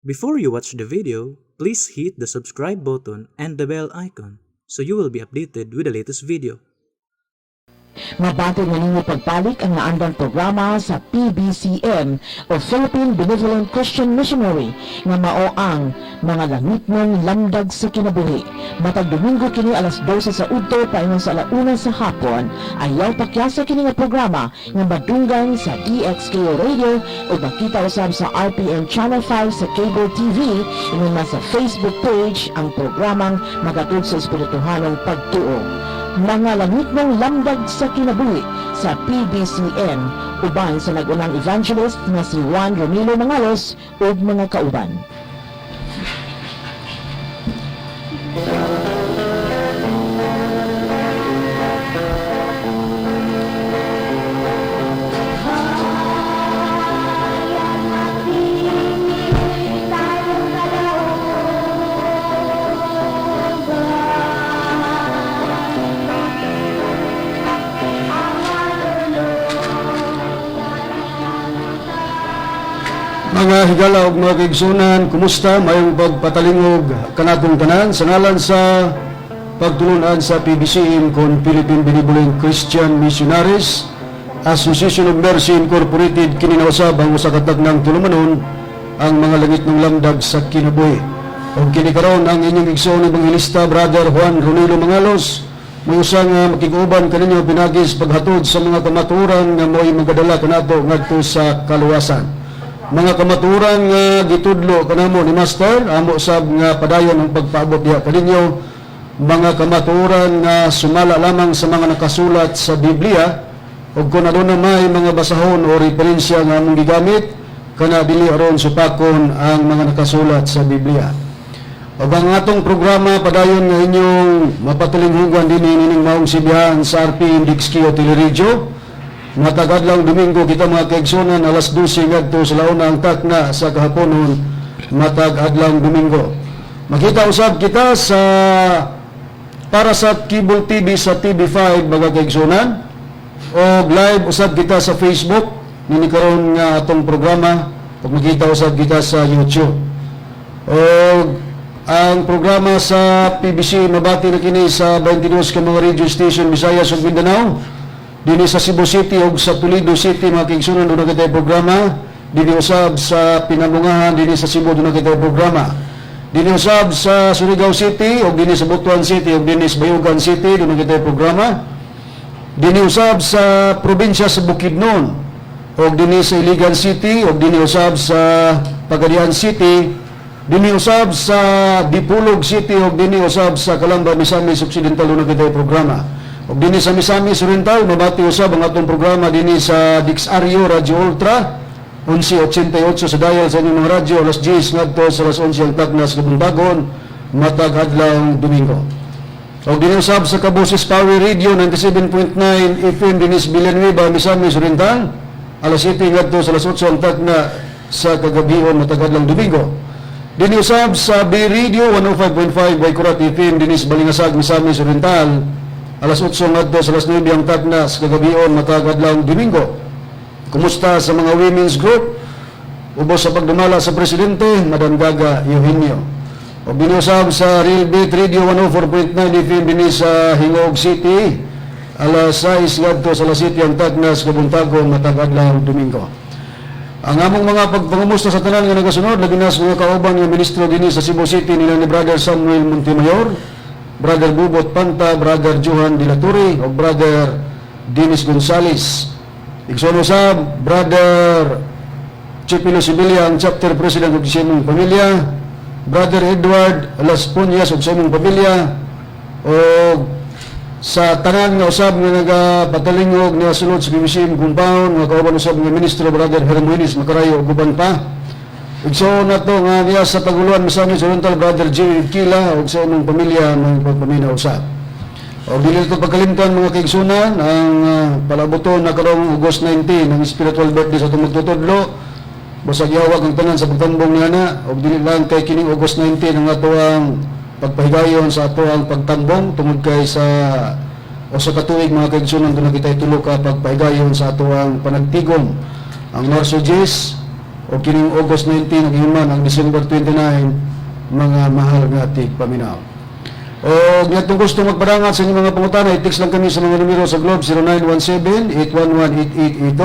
Before you watch the video, please hit the subscribe button and the bell icon so you will be updated with the latest video. Mabatid na ninyo pagpalik ang naandang programa sa PBCM o Philippine Benevolent Christian Missionary nga mao ang mga Langitnong Lamdag sa Kinabuhi. Matag Domingo kini alas 12 sa udto paingon sa alauna sa hapon, ayaw pakyasa kini nga programa nga madunggan sa DXKO Radio o makita usab sa RPN Channel 5 sa cable TV ingon man sa Facebook page ang programang magatud sa espirituhanong pagtuo. Mga Langitnong Lamdag sa Kinabuhi sa PBCM uban sa nagunang evangelist na si Juan Danilo Mangalos ug mga kauban. Mga higala ug mga kaigsunan, kumusta? Mayong pagpatalingog kanatong tanan sa ngalan sa pagtulunan sa PBCM kon Philippine Benevolent Christian Missionaries Association of Mercy Incorporated. Kininausab ang usa ka tagnang tulumanon ang mga Langitnong Lamdag sa Kinabuhi. Ug kini karon ang inyong igsoon ebanghilista Brother Juan Danilo Mangalos may usa nga makiguban kaninyo pinagis paghatod sa mga kamaturan nga mo'y magadala kanato ngadto sa kaluwasan. Mga kamaturan nga gitudlo kanamo ni Master, amo sab nga padayon ang pagpaabot diha kaninyo, mga kamaturan nga sumala lamang sa mga nakasulat sa Biblia, ug kung aduna may mga basahon o referensya nga among gigamit, kana dili aron supakon ang mga nakasulat sa Biblia. Ug ang atong programa padayon nga inyong mapatulinghugan dinhi nining maong sibihan sa RPN DXKO Teleradyo. Matagadlang Domingo kita mga kaigsunan alas 12 ngadto sa launa ang takna sa kahaponon matagadlang Domingo. Makita usab kita sa para sa cable TV sa TV5 mga kaigsunan o live usab kita sa Facebook nini karon nga atong programa ug makita usab kita sa YouTube. O ang programa sa PBC mabati na kini sa 22 ka mga radio station Visayas ug Mindanao. Dini sa Cebu City o sa Toledo City mga kaigsunan doon na kita programa. Dini usab sa Pinangungahan, dini sa Cebu doon na kita programa. Dini usab sa Surigao City o dini sa Butuan City o dini sa Bayugan City doon na kita programa. Dini usab sa probinsya sa Bukidnon o dini sa Iligan City o dini usab sa Pagadian City. Dini usab sa Dipulog City o dini usab sa Calamba, Misamis Occidental doon na kita programa. O dini sa Misamis Oriental, mabati usab ang atong programa dini sa DXKO Radio Ultra 1188 sa dial sa inyong mga radyo alas 10 ngadto sa alas 11 ang tagnas kabuntagon matag adlaw Domingo. O dini usab sa Kaboses Power Radio 97.9 FM dini sa Villanueva, Misamis Oriental alas 7 ngadto sa alas 8 ang tagna sa kagabion matag adlaw Domingo. Dini usab sa B Radio 105.5 Waikurat FM dini sa Balingasag, Misamis Oriental alas 8 ngadto sa alas 9 ang tagnas kagabion matag adlaw Domingo. Kumusta sa mga women's group? Ubos sa pagdumala sa presidente, Madam Gaga Eugenio. O binusab sa Real Beat Radio 104.9 FM dinhi sa Hingog City alas 6 ngadto sa alas 7 ang tagnas kabuntagon matag adlaw Domingo. Ang among mga pagpangumusta sa tanan nga nagasunod labi na sa mga kauban nga ministro dinhi sa Cebu City nila ni Brother Samuel Montemayor, Brother Bubot Panta, Brother Johan Dilaturi, o Brother Dennis Gonzales. Igsoon sa Brother Chipilo Sibilia, ang Chapter President of Simong Pamilya, Brother Edward Las Punyas of Simong Pamilya, o sa tanan nga usab nga nagapatalingog na sulod sa PBCM compound, nga kauban usab nga Ministro Brother Hermoines Macarayo o guban pa. Igsoon na to nga niya sa Paguluan Misamis Oriental Brother Jerry Kila ug sa imong pamilya ng pagpaminaw usab. O dili to pagkalimtan mga kaigsunan ang palabuton na karong August 19 ang spiritual birthday sa atong magtutudlo. Basag yawag ang tanan sa pagtambong niya na o dili lang kay kining August 19 ang atoang pagpahigayon sa atoang pagtambong tungod kay sa o sa katuig mga kaigsunan kung nakita tulo ka pagpahigayon sa atoang panagtigom ang Marso 10 o kining August 19 ug human ang December 29 mga mahal nga tigpaminaw. O ngatong gusto magpadangat sa inyong mga pangutana, i-text lang kami sa mga numero sa Globe 0917-811-8882,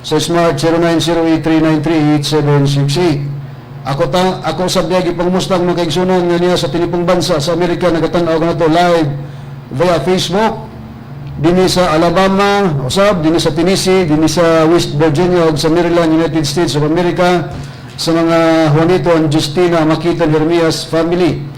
sa Smart 0908-393-8768. Ako sa biyagi pangumustang mga kaigsunan nga niya sa tinipong bansa sa Amerika, nagatanaw ko na to live via Facebook, dini sa Alabama, usab, dini sa Tennessee, dini sa West Virginia, ug sa Maryland, United States of America, sa mga Juanito and Justina Makitan Hermias family,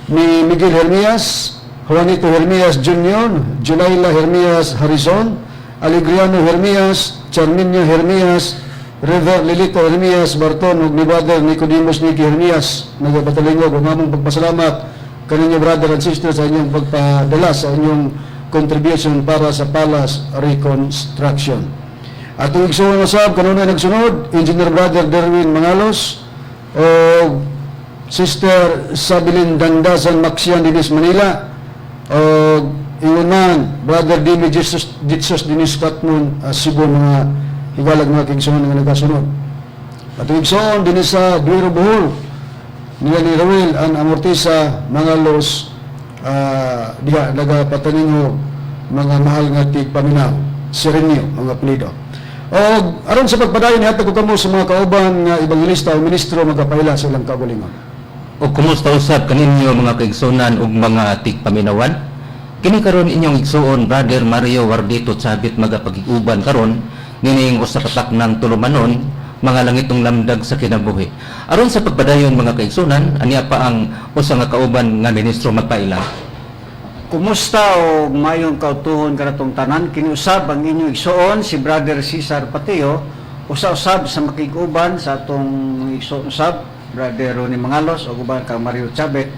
ni Miguel Hermias, Juanito Hermias Jr., Julaila Hermias Harrison, Alegriano Hermias, Charminio Hermias, River Lilito Hermias Barton, ug ni Brother Nicodemus Nicky Hermias. Nagapatalingog ang among pagpasalamat kaninyo brother and sister sa inyong pagpadala sa inyong contribution para sa Palace Reconstruction. At ang igsuon usab kanunay nagsunod, Engineer Brother Derwin Mangalos o Sister Sabilin Dandasan Maxian Dinis Manila o Iunan Brother Dimi Jesus Dinis Katmon Cebu, mga higalag mga kigsuon nga nagasunod. At ang igsuon dinis sa Buero Bohol nila ni Raul ang Amortisa Mangalos, diha nagapataningo mga mahal nga tigpaminaw, Serenio mga apelido. O aron sa pagpadayon nihatag ko kamo sa mga kauban nga ebangelista o ministro magapaila sa ilang kaugalingon. O kumusta usab kaninyo mga kaigsunan ug mga tigpaminawan? Kini karon inyong igsuon Brother Mario Wardito Sabit magapag-uban karon nining usa ka taknang tulumanon mga langitong lamdag sa kinabuhi. Aron sa pagpadayon mga kaigsunan, aniya pa ang usa nga kauban nga ministro magpaila. Kumusta o mayong kautuhon kanatong tanan, kiniusab ang inyong igsuon si Brother Cesar Pateo, usa-usab sa makiguban sa atong igsuon usab Brother Ronnie Mangalos o uban kang Mario Chabet,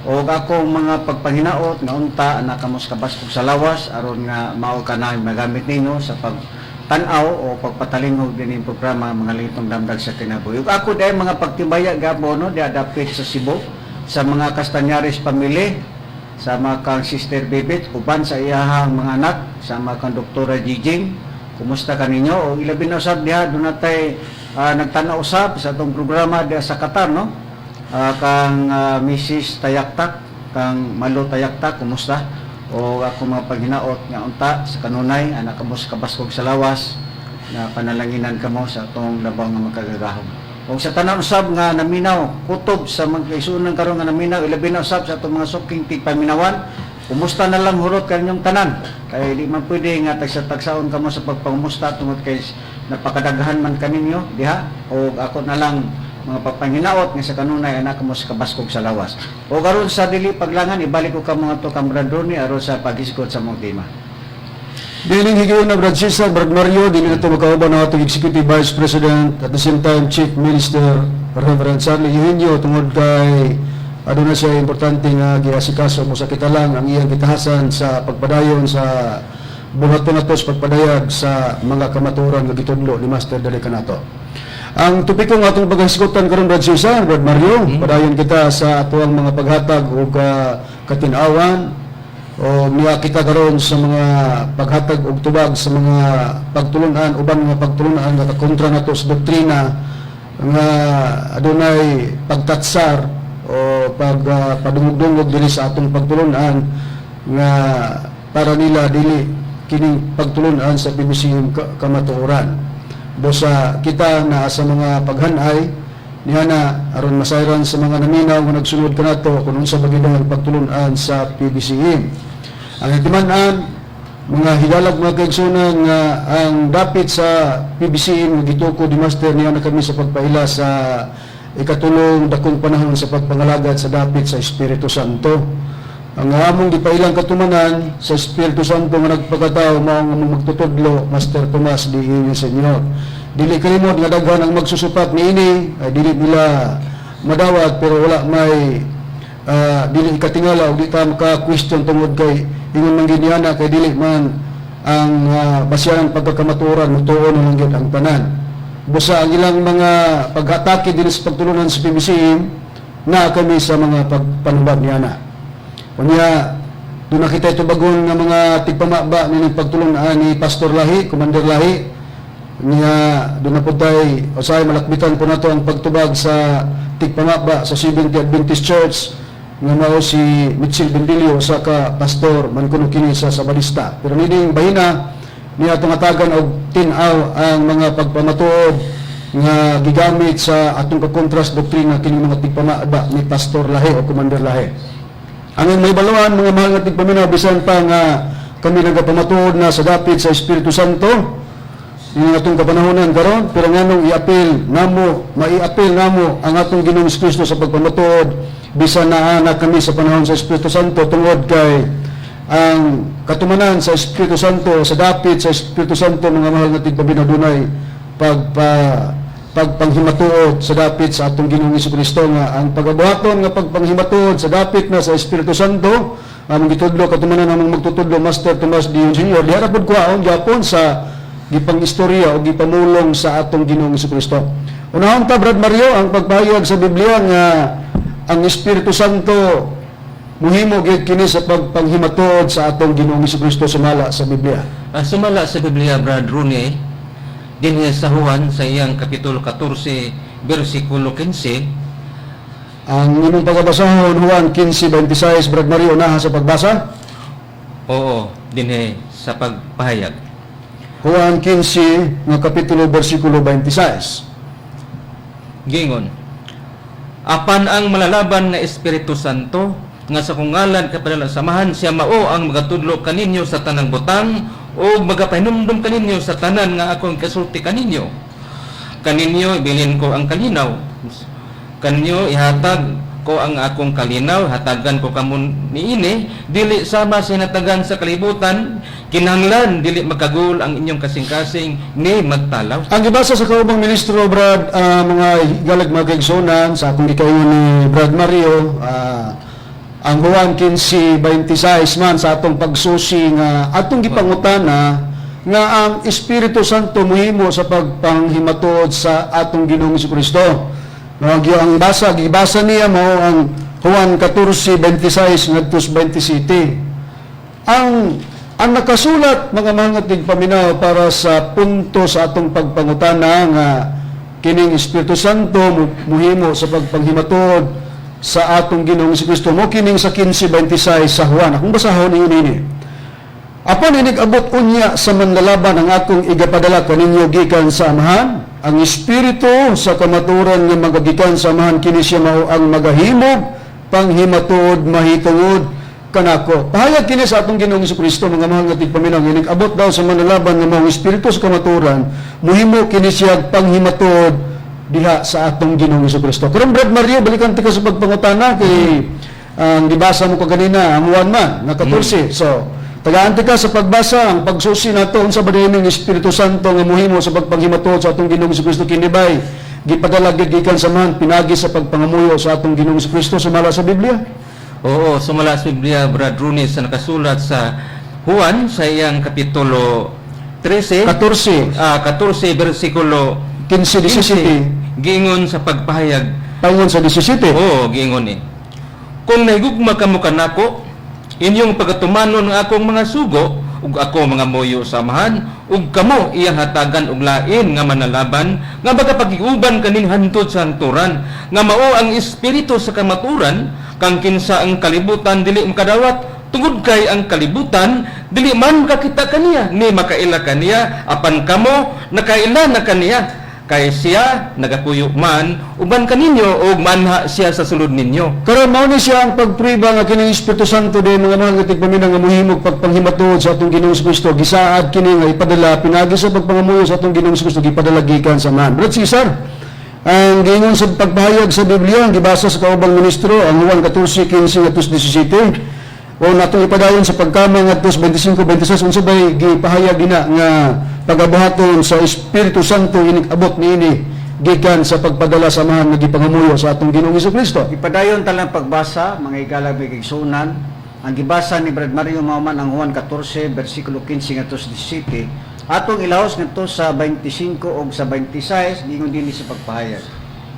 o akong mga pagpanginaot nga unta na kamos kabaskog sa lawas aron nga mao kanang magamit ninyo sa pagtanaw o pagpatalingog din yung programa mga litong lamdag sa kinabuhi. Ug ako dahil mga pagtibaya gabo no, di adapit sa Cebu sa mga Castañares family, sa mga kang Sister Bibit, uban sa iyahang mga anak, sa mga kang Doktora Jijing. Kumusta kaninyo? O ilabi na usab diha, doon natay nagtanaw usab sa itong programa diha sa Qatar, no? Kang Mrs. Tayaktak, kang Malo Tayaktak, kumusta? O ako mga paghinaot nga unta sa kanunay, anak kamo sa kabaskog sa lawas, na panalanginan kamo sa itong labaw nga magkagagahom. Kung sa tanan usab nga naminaw, kutob sa mga kaisunan karon nga naminaw, ilabi na usab sa itong mga suking tigpaminawan, kumusta na lang hurot kanyong tanan. Kaya di man pwede nga tagsa-tagsaon kamo sa pagpangumusta tungod kay napakadaghan man kaninyo diha, o ako na lang mga papanginaot nga sa kanunay anak mo sa kabaskog sa lawas. O karon sa dili paglangan, ibalik ko ka mga to kang Brandoni aron sa paghisgot sa mong tema. Dining higayon na Brad Cesar, Brad Mario, dili na ito makauban ng ating Executive Vice President at the same time Chief Minister Reverend Charlie Eugenio, tungod kay na siya importante nga giasikaso mo sa kita lang ang iyang kitahasan sa pagpadayon sa buhaton nato sa pagpadayag sa mga kamaturan nga gitudlo ni Master Dali kanato. Ang tupiko nga atong paghisgutan karon Brad Cesar, Brad Mario, padayon kita sa atuang mga paghatag o katinawan o niya kita karon sa mga paghatag og tubag sa mga pagtulunan, uban nga pagtulunan nga kontra nato sa doktrina nga adunay pagtatsar o padungog-dungog dili sa atong pagtulunan nga para nila dili kining pagtulunan sa PBCM kamatuoran. Bosa kita na sa mga paghanay niya na aron masayran sa mga naminaw nga nagsunod kanato kung unsa bagidang pagtulunan sa PBCM. Ang timan-an mga higalag mga kaigsunan nga ang dapit sa PBCM nga gituko di Master niya na kami sa pagpaila sa ikatulong dakong panahon sa pagpangalagad sa dapit sa Espiritu Santo. Ang among gipailang katumanan sa Espiritu Santo nga nagpakatao mao nga magtutudlo Master Tomas D, Senyor. Dili kalimot nga daghan ang magsusupat niini, ay dili nila madawat pero wala may dili ikatingala o di ta maka-question tungod kay ingon man giniana kay dili man ang basyanan pagkakamaturan mutuon lang gyud ang tanan. Busa ang ilang mga paghatake din sa pagtulunan sa PBCM na kami sa mga pagpanubag niana. Kunya doon nakita ito bagon nga mga tigpamaba ni pagtulunan ni Pastor Lahi, Commander Lahi, niya doon na po tayo usahay malakbitan po nato ang pagtubag sa tigpamaba sa Seventh Adventist Church nga mao si Mitchell Bendilio sa ka pastor man kuno kini sa Sabalista. Pero nining bahina niya atong atagan og tin-aw ang mga pagpamatuod nga gigamit sa atong ka-contrast doktrina kini mga tigpamaba ni Pastor Lahe o Commander Lahe. Ang may baluan mga mahal nga tigpaminaw bisan pa nga kami nagapamatuod na sa dapit sa Espiritu Santo yung atong kapanahonan karon, pero nganong i-appeal namo, mai-appeal namo ang atong Ginoong Kristo sa pagpamatuod bisan na anak kami sa panahon sa Espiritu Santo tungod kay ang katumanan sa Espiritu Santo sa dapit sa Espiritu Santo mga mahal nga tigpaminaw dunay pagpanghimatuod sa dapit sa atong Ginoong Kristo nga ang pagabuhaton nga pagpanghimatuod sa dapit na sa Espiritu Santo among gitudlo katumanan among magtutudlo Master Tomas D Eugenio diha pod kuhaon gyapon sa gipang istorya o gipamulong sa atong Ginoong Kristo. Unahon ta Brad Mario ang pagpahayag sa Biblia nga ang Espiritu Santo muhimo gyud kini sa pagpanghimatuod sa atong Ginoong Kristo sumala sa Biblia. Sumala sa Biblia, Brad Rooney, dinhi sa Juan sa iyang kapitulo 14 bersikulo 15. Ang imong pagbasahon Juan 15:26 Brad Mario naha sa pagbasa? Oo, dinhi sa pagpahayag. Juan 15 nga kapitulo bersikulo 26. Gingon, apan ang malalaban nga Espiritu Santo nga sa kungalan kapadala samahan siya mao ang magatudlo kaninyo sa tanang butang o magapahinumdum kaninyo sa tanan nga akong kasulti kaninyo. Kaninyo ibilin ko ang kalinaw, kaninyo ihatag ko ang akong kalinaw, hatagan ko kamo niini, dili sama sinatagan sa kalibutan, kinahanglan dili magkagul ang inyong kasing-kasing ni magtalaw. Ang gibasa sa kaubang ministro Brad mga galag magigsonan sa akong gikaingon ni Brad Mario ang Juan 15:26 man sa atong pagsusi nga atong gipangutana nga ang Espiritu Santo muhimo sa pagpanghimatuod sa atong Ginoong Kristo. Ang gibasa niya mo ang Juan 14:26 ngadtos 27. Ang nakasulat mga mga tigpaminaw para sa punto sa atong pagpangutana nga kining Espiritu Santo muhimo sa pagpanghimatuod sa atong Ginoong Kristo mo kining sa 15:26 sa Juan. Akong basahon ini. Apan inig-abot unya sa manlalaban ang akong igapadala kaninyo gikan sa amahan, ang Espiritu sa kamaturan nga magagikan sa amahan kini siya mao ang magahimog panghimatuod mahitungod kanako. Pahayag kini sa atong Ginoong Kristo mga mahal nga tigpaminaw inig-abot daw sa manlalaban nga mao Espiritu sa kamaturan muhimo kini siya panghimatuod diha sa atong Ginoong Kristo. Karon Brad Mario balikan ti ka sa pagpangutana kay ang dibasa mo ko kanina ang Juan man na 14. So tagaante ka sa pagbasa ang pagsusi nato unsa ba dinhing Espiritu Santo nga muhimo sa pagpanghimatuod sa atong Ginoong Kristo kinibay gipadala gikan sa man pinagi sa pagpangamuyo sa atong Ginoong Kristo sumala sa Biblia. Oo, sumala sa Biblia Brad Rooney sa nakasulat sa Juan sa iyang kapitulo 14 bersikulo 15-17 giingon sa pagpahayag paingon sa 17. Oo, giingon ni kung nahigugma kamo kanako inyong pagatumanon ng akong mga sugo ug ako mga moyo samahan ug kamo iyang hatagan og lain nga manalaban nga magapag-iuban kaning hantod sa hanturan nga mao ang espiritu sa kamaturan kang kinsa ang kalibutan dili makadawat tungod kay ang kalibutan dili man makakita kaniya ni makaila kaniya apan kamo nakaila na kaniya kay siya nagapuyo man uban kaninyo og manha siya sa sulod ninyo. Karon mao ni siya ang pagprueba nga kining Espiritu Santo din mga mga tigpaminaw nga muhimog pagpanghimatuod sa atong Ginoong Kristo gisaad kini nga ipadala pinagi sa pagpangamuyo sa atong Ginoong Kristo gipadala gikan sa man. Brad Cesar, ang giingon sa pagpahayag sa Biblia ang gibasa sa kaubang ministro ang Juan 14:15-17 o natong ipadayon sa pagkamay ngadtos 25-26 unsa bay gipahayag dina nga pagabuhaton sa Espiritu Santo inig-abot niini gikan sa pagpadala samahan nga gipangamuyo sa atong Ginoong Kristo. Ipadayon talang pagbasa mga igalag bigigsunan ang gibasa ni Brad Mario Mauman ang Juan 14 bersikulo 15 ngadtos 17 atong ilahos ngadto sa 25 ug sa 26 gingon dinhi sa pagpahayag.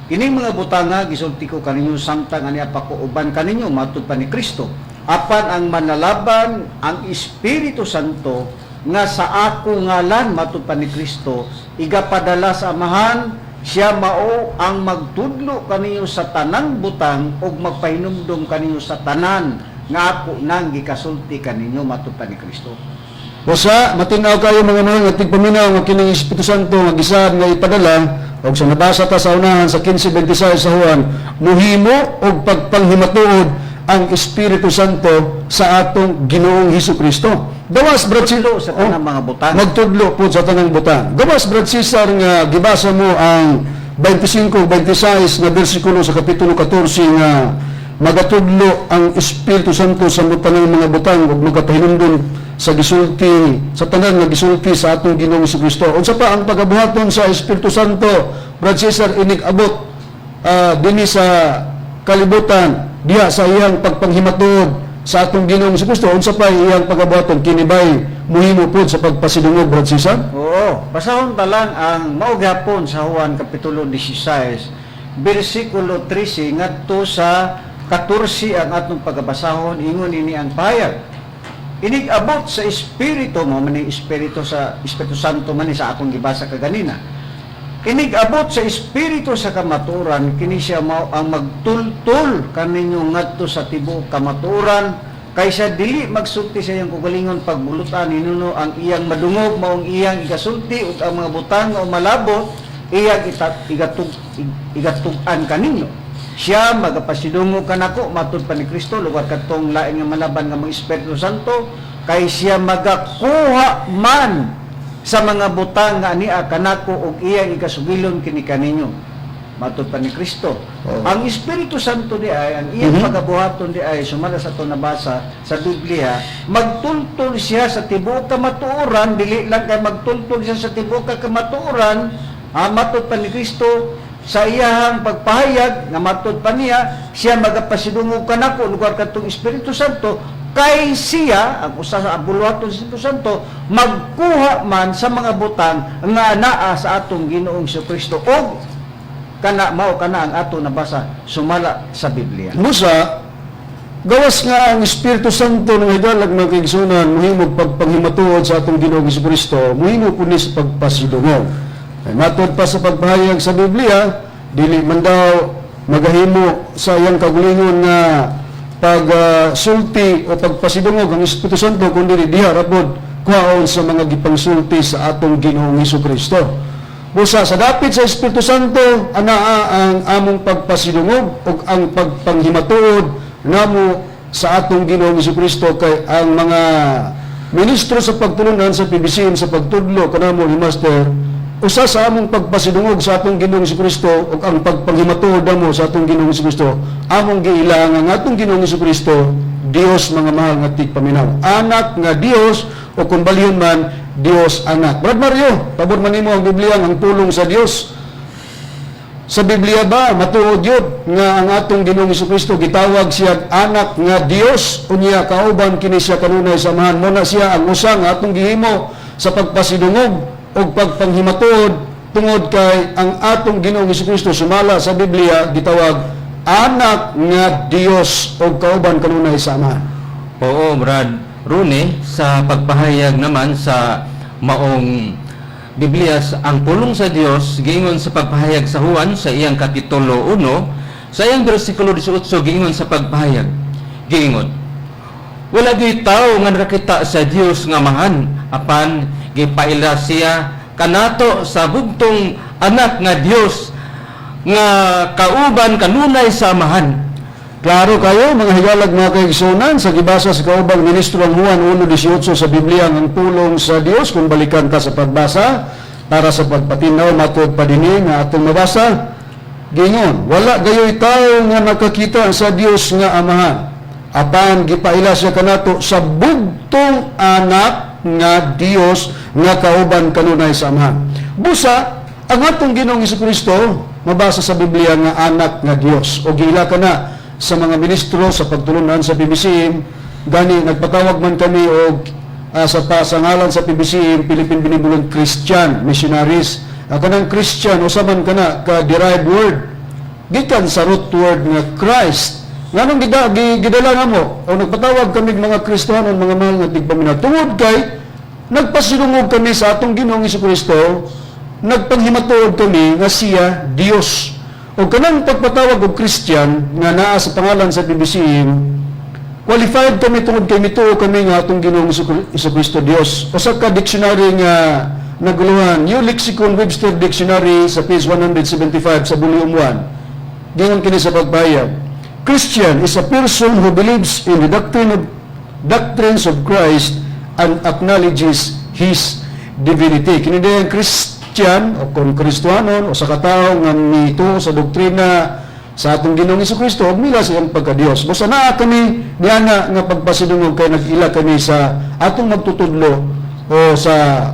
Kining mga butanga gisulti ko kaninyo samtang ani pa ko uban kaninyo matud pa ni Kristo. Apan ang manalaban ang Espiritu Santo nga sa ako ngalan matud pa ni Kristo igapadala sa amahan, siya mao ang magtudlo kaniyo sa tanang butang ug magpahinumdom kaniyo sa tanan nga ako nang gikasulti kaninyo matud pa ni Kristo. Usa, matinaw kayo mga nga tigpaminaw nga kining Espiritu Santo nga gisad nga ipadala og sa nabasa ta sa unahan sa 15:26 sa Juan, muhimo og pagpanghimatuod ang Espiritu Santo sa atong Ginoong Hesukristo. Gawas brad Tudlo sa tanang mga butang. magtudlo po sa tanang butang. Gawas brad Cesar nga gibasa mo ang 25-26 na bersikulo sa kapitulo 14 nga magatudlo ang Espiritu Santo sa tanang mga butang ug magapahinumdom sa gisulti sa tanan nga gisulti sa atong Ginoong Hesukristo. Unsa pa ang pagabuhaton sa Espiritu Santo, brad Cesar, inig abot dinhi sa kalibutan diha sa iyang pagpanghimatuod sa atong Ginoong Hesukristo. Unsa pa iyang pagabuhaton kinibay muhimo pod sa pagpasidungog, brad Cesar? Oo, basahon ta lang ang mao gihapon sa Juan kapitulo 16 bersikulo 13 ngadto sa 14 ang atong pagabasahon ingon ini ang pahayag. Inig-abot sa Espiritu mo, man Espiritu sa Espiritu Santo man sa akong gibasa kaganina. Inig-abot sa Espiritu sa kamaturan, kini siya mao ang magtultol kaninyo ngadto sa tibuok kamaturan, kaysa dili magsulti sa iyang kugalingon pagbulutan ninuno ang iyang madungog maong iyang igasulti ug ang mga butang nga malabot iyang igatugan kaninyo. Siya magapasidungo kanako matud pa ni Kristo lugar kadtong lain nga malaban nga mga Espiritu Santo kay siya magakuha man sa mga butang nga ania kanako ug iyang igasugilon kini kaninyo matud pa ni Kristo. Ang Espiritu Santo di ay ang iyang pagabuhaton di ay sumala sa ato nabasa sa Biblia, magtultol siya sa tibuok kamatuoran, dili lang kay magtultol siya sa tibuok kamatuoran matud pa ni Kristo sa iyahang pagpahayag nga matud pa niya siya magapasidungog kanako lugar kadtong Espiritu Santo kay siya ang usa sa abuluhaton sa Espiritu Santo magkuha man sa mga butang nga naa sa atong Ginoong Kristo og kana mao kana ang ato nabasa sumala sa Biblia. Musa, gawas nga ang Espiritu Santo ng higalag ng kaigsunan muhimog pagpanghimatuod sa atong Ginoong Kristo muhimo puni sa pagpasidungog. Ay matod pa sa pagpahayag sa Biblia, dili man daw magahimo sa iyang kagulingon nga pagsulti o pagpasidungog ang Espiritu Santo kundi diha rapod kuhaon sa mga gipangsulti sa atong Ginoong Hesukristo. Busa sa dapit sa Espiritu Santo anaa ang among pagpasidungog ug ang pagpanghimatuod namo sa atong Ginoong Hesukristo kay ang mga ministro sa pagtulunan sa PBCM sa pagtudlo kanamo ni Master usa sa among pagpasidungog sa atong Ginoong Jesucristo ug ang pagpanghimatuod mo sa atong Ginoong Jesucristo among giilangan nga atong Ginoong Jesucristo Dios mga mahal nga tigpaminaw, anak nga Dios o kung balihon man Dios anak. Brad Mario, pabor man nimo ang Biblia ang pulong sa Dios. Sa Biblia ba matuod yun nga ang atong Ginoong Jesucristo gitawag siya anak nga Dios unya kauban kini siya kanunay samahan mo na siya ang usa nga atong gihimo sa pagpasidungog o pagpanghimatuod tungod kay ang atong Ginoong Jesucristo sumala sa Biblia gitawag anak nga Dios o kauban kanunay samahan. Oo, Brad Rune, sa pagpahayag naman sa maong Biblia, ang pulong sa Dios giingon sa pagpahayag sa Juan sa iyang kapitulo 1 sa iyang bersikulo 18 giingon sa pagpahayag giingon wala gyud tawo nga nakakita sa Dios nga mahan apan gipaila siya kanato sa bugtong anak nga Dios nga kauban kanunay sa amahan. Klaro kayo mga higalag mga kaigsunan sa gibasa sa kaubang ministro ang Juan 1:18 sa Biblia ang pulong sa Dios kung balikan ta sa pagbasa para sa pagpatinaw matud pa dinhi nga atong mabasa gingon wala gayoy tawo nga nakakita sa Dios nga amahan apan gipaila siya kanato sa bugtong anak nga Dios nga kauban kanunay sa amahan. Busa ang atong Ginoong Jesucristo mabasa sa Biblia nga anak nga Dios o giila ka na sa mga ministro sa pagtulunan sa PBCM gani nagpatawag man kami og sa pasangalan sa PBCM Philippine Benevolent Christian Missionaries. Kanang Christian usa man kana ka derived word gikan sa root word nga Christ. Nganong gidala nga mo o nagpatawag kami mga Kristiyanon mga mahal nga tigpaminaw tungod kay nagpasilungog kami sa atong Ginoong Jesucristo, nagpanghimatod kami nga siya Dios. O kanang pagpatawag og Christian nga naa sa pangalan sa PBCM, qualified kami tungod kay mituo kami nga atong Ginoong Jesucristo Dios. Usa ka dictionary nga naguluhan, New Lexicon Webster Dictionary sa page 175 sa volume 1. Gingon kini sa pagpahayag, Christian is a person who believes in the doctrines of Christ and acknowledges His divinity. Kini din ang Christian o kung Kristiyanon o sa katao nga mito sa doktrina sa atong Ginoong Jesucristo ug mila sa iyang pagka-Dios. Basta naa kami niana nga pagpasidungog kay nag-ila kami sa atong magtutudlo o sa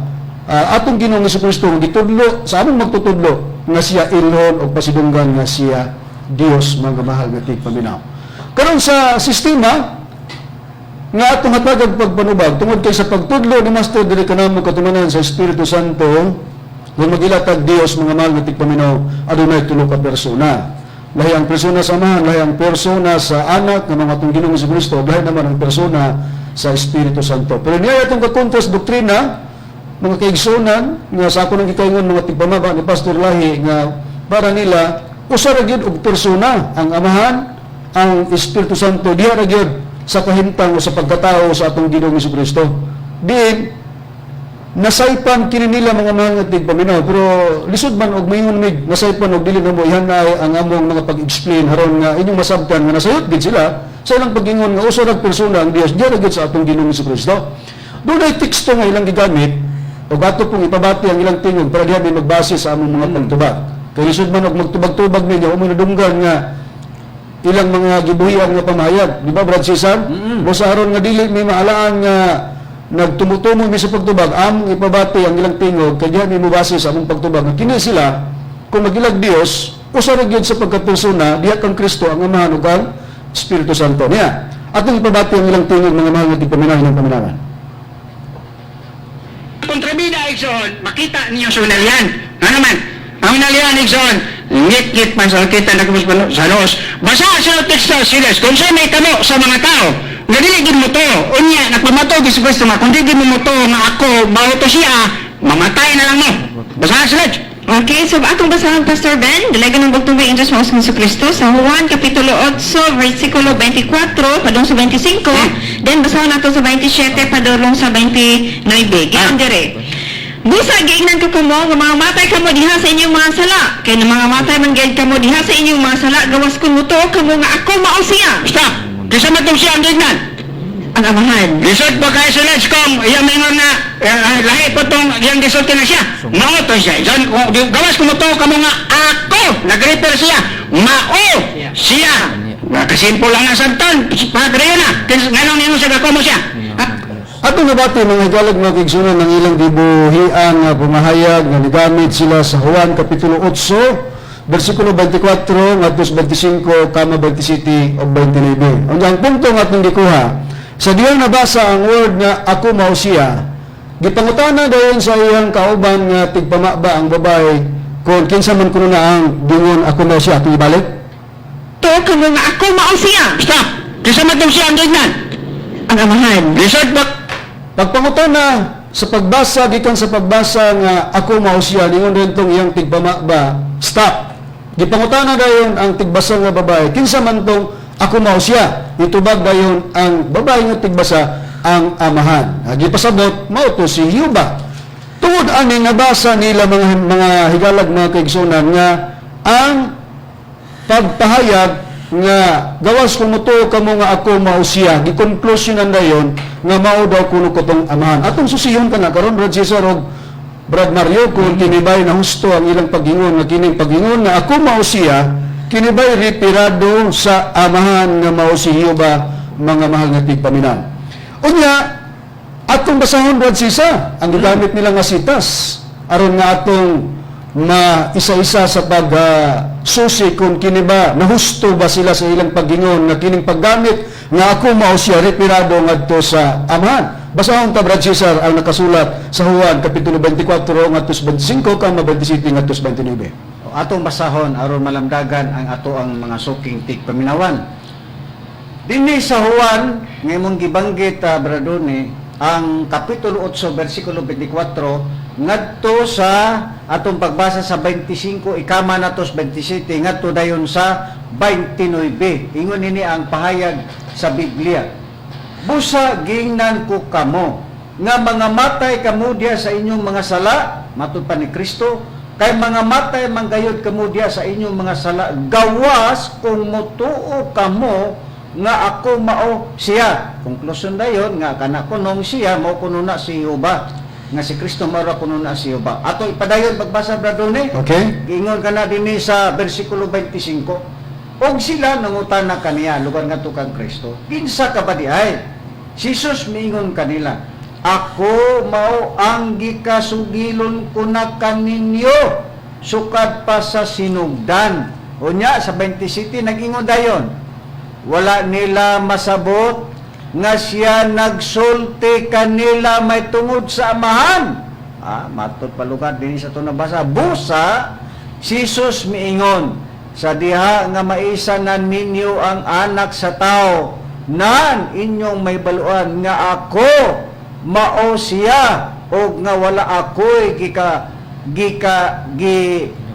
atong Ginoong Jesucristo gitudlo sa among magtutudlo nga siya ilhon o pasidunggan nga siya Dios, mga mahal nga tigpaminaw. Karon sa sistema nga atong hatagag pagpanubag tungod kay sa pagtudlo ni Master dili kanamo katumanan sa Espiritu Santo nga magilatag Dios, mga mahal nga tigpaminaw, adunay tulo ka persona. Lahi ang persona sa Amahan, lahi ang persona sa Anak nga mga atong Ginoong Jesucristo, lahi naman ang persona sa Espiritu Santo. Pero niya itong kakontra sa doktrina, mga kaigsunan nga sa ako nang gikaingon mga tigpamaba ni Pastor Lahi nga para nila usa ra gyud og persona ang Amahan, ang Espiritu Santo, diha ra gyud sa kahimtang o sa pagkatao sa atong Ginoong Jesucristo. Diin nasaypan kini nila mga mga tigpaminaw, pero lisod man og mayngon mig nasaypan og dili na mo ihanay ang among mga pag-explain haron nga inyong masabtan nga nasayot gid sila sa ilang pag-ingon nga usa ra persona ang Dios, diha ra gyud sa atong Ginoong Jesucristo. Dunay teksto nga ilang gigamit o ato pong ipabati ang ilang tingog para diha may magbase sa among mga pagtubag. Kay lisod man og magtubag-tubag ninyo o manadunggan nga ilang mga gibuhian nga pamayag, di ba Brad Cesar? Busa aron nga dili may maalaan nga nagtumutumo mi sa pagtubag, among ipabati ang ilang tingog kay diha may mabase sa among pagtubag. Kini sila kung magilag Dios, usa ra gyud sa pagkapersona, diha kang Kristo ang Amahan ug ang Espiritu Santo niya. Atong ipabati ang ilang tingog mga mahal nga tigpaminaw ng paminawan. Kontrabida igsoon, makita ninyo sa unalian. Ano man? Ang unalian igsoon, ngit-ngit man sa kita na kumus sa nos. Basa sa teksto silas, kung sa may kamo sa mga tao, nga diligid mo to, unya, nagpamato, Jesucristo nga, kung diligid mo to, nga ako, baho to siya, mamatay na lang mo. Basa silas. Okay, so atong basahan Pastor Ben, dalaga ng bagtubay in Diyos Maos Kristo sa Juan Kapitulo 8, versikulo 24, padung sa 25, then basahan nato sa 27, padulong sa 29. Ganyan dire. Busa, giignan ko kamo, nga mga matay kamo diha sa inyong mga sala. Kaya na mga matay man gayad kamo diha sa inyong mga sala, gawas ko mo to, kamo nga ako mao siya. Stop! Kisa matong siya ang gignan. Ang Amahan. Lisod pa kayo sa let's come, iyang mingon na, lahi po itong, iyang lisod ka na siya. Mao to siya. Gawas ko mo to, kamo nga ako, nag-refer siya. Mao siya. Kasimple lang ang santan, pagkaya na. Ngayon ninyo siya, ako mo siya. Atong nabati mga higalag mga kaigsunan ng ilang gibuhian nga pumahayag nga nigamit sila sa Juan Kapitulo 8, versikulo 24 ngadto 25 kama 27 o 29. Ang punto nga atong gikuha sa diyang nabasa ang word nga ako mao siya, gipangutana dayon sa iyang kauban nga tigpamaba ang babae kung kinsa man kuno na ang dingon ako mao siya, atong ibalik. To, kamo nga ako mao siya. Stop! Kisa matong siya ang gignan. Ang Amahan. Lisod pa. Pagpangutana sa pagbasa, gikan sa pagbasa nga ako mao siya, ningon din tong iyang tigpamaba, stop. Gipangutana dayon ang tigbasa nga babae, kinsa man tong ako mao siya, itubag dayon ang babae nga tigbasa ang Amahan. Gipasabot mao to si Yuba. Tungod ani nabasa nila mga higalag mga kaigsunan nga ang pagpahayag nga gawas ko mo to kamo nga ako mao siya, gikonklusyonan dayon nga mao daw kuno ko tong Amahan. Atong susiyon ka na karon Brad Cesar og Brad Mario kung kinibay na husto ang ilang paghingon nga kining paghingon nga ako mao siya, kinibay retirado sa Amahan nga mao si Yuba, mga mahal nga tigpaminaw. Unya atong basahon Brad Cesar ang gigamit nila nga sitas aron nga atong isa-isa sa susi kung kini ba nahusto ba sila sa ilang paggingon nga kining paggamit nga ako mao siya retirado ngadto sa Amahan. Basahon ta Brad Cesar ang nakasulat sa Juan Kapitulo 24 ngadto 25 kama 27 ngadto 29. Atong basahon aron malamdagan ang ato ang mga suking tigpaminawan. Dinhi sa Juan nga imong gibanggit Bradone, ang Kapitulo 8, versikulo 24, ngadto sa atong pagbasa sa 25, ikama natos 27, ngadto dayon sa 29. Ingon nini ang pahayag sa Biblia. Busa gingnan ko kamo, nga mga matay kamo diya sa inyong mga sala, matud pa ni Kristo, kay mga matay manggayod kamo diya sa inyong mga sala, gawas kung mutuo kamo nga ako mao siya. Konklusyon dayon nga kana kunong siya mao kuno na si Jehova, nga si Kristo mao ra kuno na si Jehova. Ato ipadayon pagbasa bradon ni. Okay? Giingon kana dinhi sa bersikulo 25. Og sila nangutana kaniya lugar ngadto kang Kristo, kinsa ka ba di ay? Si Jesus miingon kanila, ako mao ang gikasugilon ko na kaninyo sukad pa sa sinugdan. Unya sa 27 nag-ingon dayon, wala nila masabot nga siya nagsulti kanila may tungod sa amahan. Matod palugar din sa ito nabasa. Busa, si Jesus miingon, sa diha nga maisa na ninyo ang anak sa tao, nan inyong may baluan nga ako mao siya, o nga wala ako'y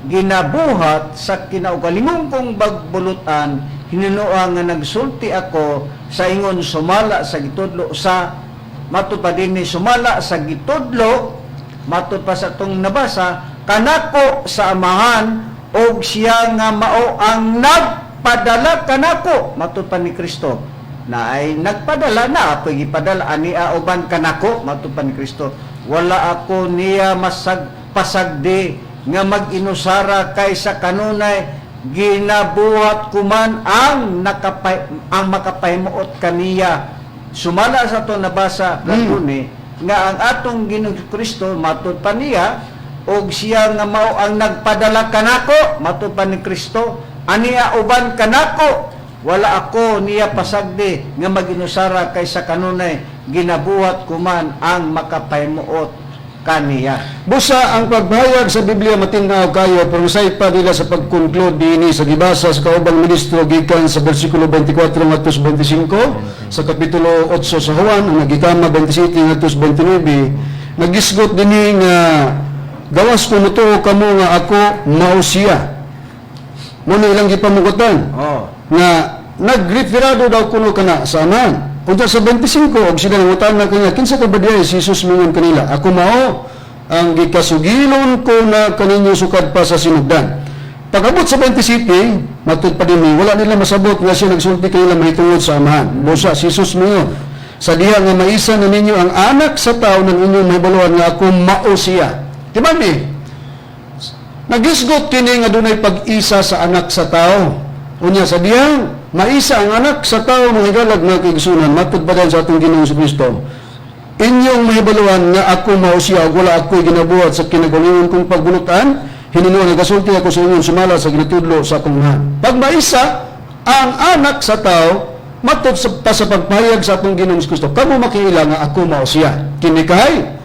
ginabuhat sa kinaugalingong kong bagbulutan, hinunoa nga nagsulti ako sa ingon sumala sa gitudlo sa matud pa din ni sumala sa gitudlo, matud pa sa tong nabasa, kanako sa amahan, og siya nga mao ang nagpadala kanako, matud pa ni Kristo, na ay nagpadala na ako gipadala ani uban kanako, matud pa ni Kristo, wala ako niya pasagdi nga mag-inusara kaysa kanunay ginabuhat kuman ang makapahimuot kaniya. Sumala sa to nabasa kanuni nga ang atong Ginoong Kristo matud pa niya, og siya nga mao ang nagpadala kanako, matud pa ni Kristo, aniya uban kanako, wala ako niya pasagdi nga mag-inusara kaysa kanunay ginabuhat kuman ang makapahimuot kaniya. Busa ang pagbahayag sa Biblia matinaw kayo, pero sa pa nila sa pag-conclude dinhi sa gibasa sa kaubang ministro gikan sa bersikulo 24 ngadto 25 sa kapitulo 8 sa Juan ang nagikama 27 ngadto 29, nagisgot dinhi nga gawas ko mutuo kamo nga ako mao siya. Muna ilang gipamugotan nga nagrefirado daw kuno kana sa aman. Unta sa 25, og sila nangutan na kanya, kinsa ka ba diya? Si Jesus mingon kanila, ako mao ang gikasugilon ko na kaninyo sukad pa sa sinugdan. Pag-abot sa 27, matud pa din wala nila masabot nga siya nagsulti kanila mahitungod sa amahan. Busa, si Jesus mingon, sa diha nga maisa na ninyo ang anak sa tao ng inyong mahibaluan nga ako mao siya. Diba ni? Nagisgot kini nga dunay pag-isa sa anak sa tao. Unya sa diyang maisa ang anak sa tao mga higalag na kaigsunan, matud ba sa atong Ginoong Kristo, inyong mahibaluan nga ako mao siya, wala ako'y ginabuhat sa kinagalingon kong pagbulutan, hinunuan nagasulti ako sa inyong sumala sa ginatudlo sa akong mahan. Pag maisa ang anak sa tao, matud sa pagpahayag sa atong Ginoong Kristo, kamo makiila nga ako mao siya, kinikay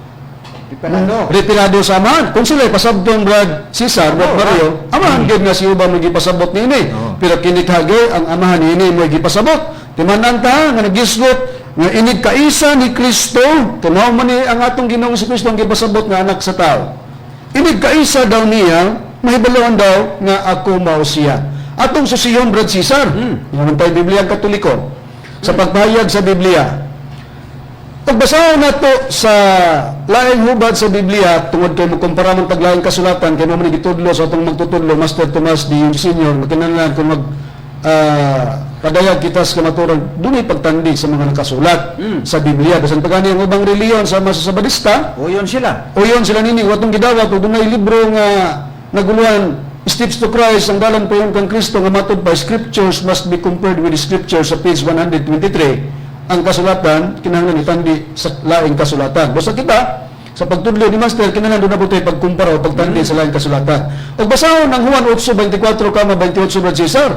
retirado sa amahan. Kung sila'y pasabdong Brad Cesar, Brad Mario, amahan gid nga si Uba mo gipasabot nini. Pero kinikage ang amahan nini mo gipasabot. Timanan ta nga nagisgot nga inig kaisa ni Kristo, tunaw man ni ang atong Ginoong si Kristo ang gipasabot nga anak sa tao. Inig kaisa daw niya, mahibaluan daw nga ako mao siya. Atong susiyon Brad Cesar, naman tayo Biblia Katoliko. Sa pagpahayag sa Biblia, pagbasa na to sa laing hubad sa Biblia, tungod kay mo kumpara man taglaing kasulatan, kay mo man gitudlo sa atong magtutudlo, Master Tomas D, Eugenio, makinahanglan kung padayag kita sa kamaturan, dunay pagtandi sa mga nakasulat sa Biblia. Bisan pagani ang ubang reliyon sa masasabadista, uyon sila nini, watong gidawat, o dunay libro nga naguluhan, Steps to Christ, ang dalan pa yung kang Kristo, nga matod pa, Scriptures must be compared with the Scriptures sa page 123, ang kasulatan, kinahanglan itandi sa laing kasulatan. Basta kita, sa pagtudlo ni Master, kinahanglan doon na po tayo pagkumpara o pagtandi sa laing kasulatan. Pag basahon ng Juan 8:24, 28, Brad Cesar,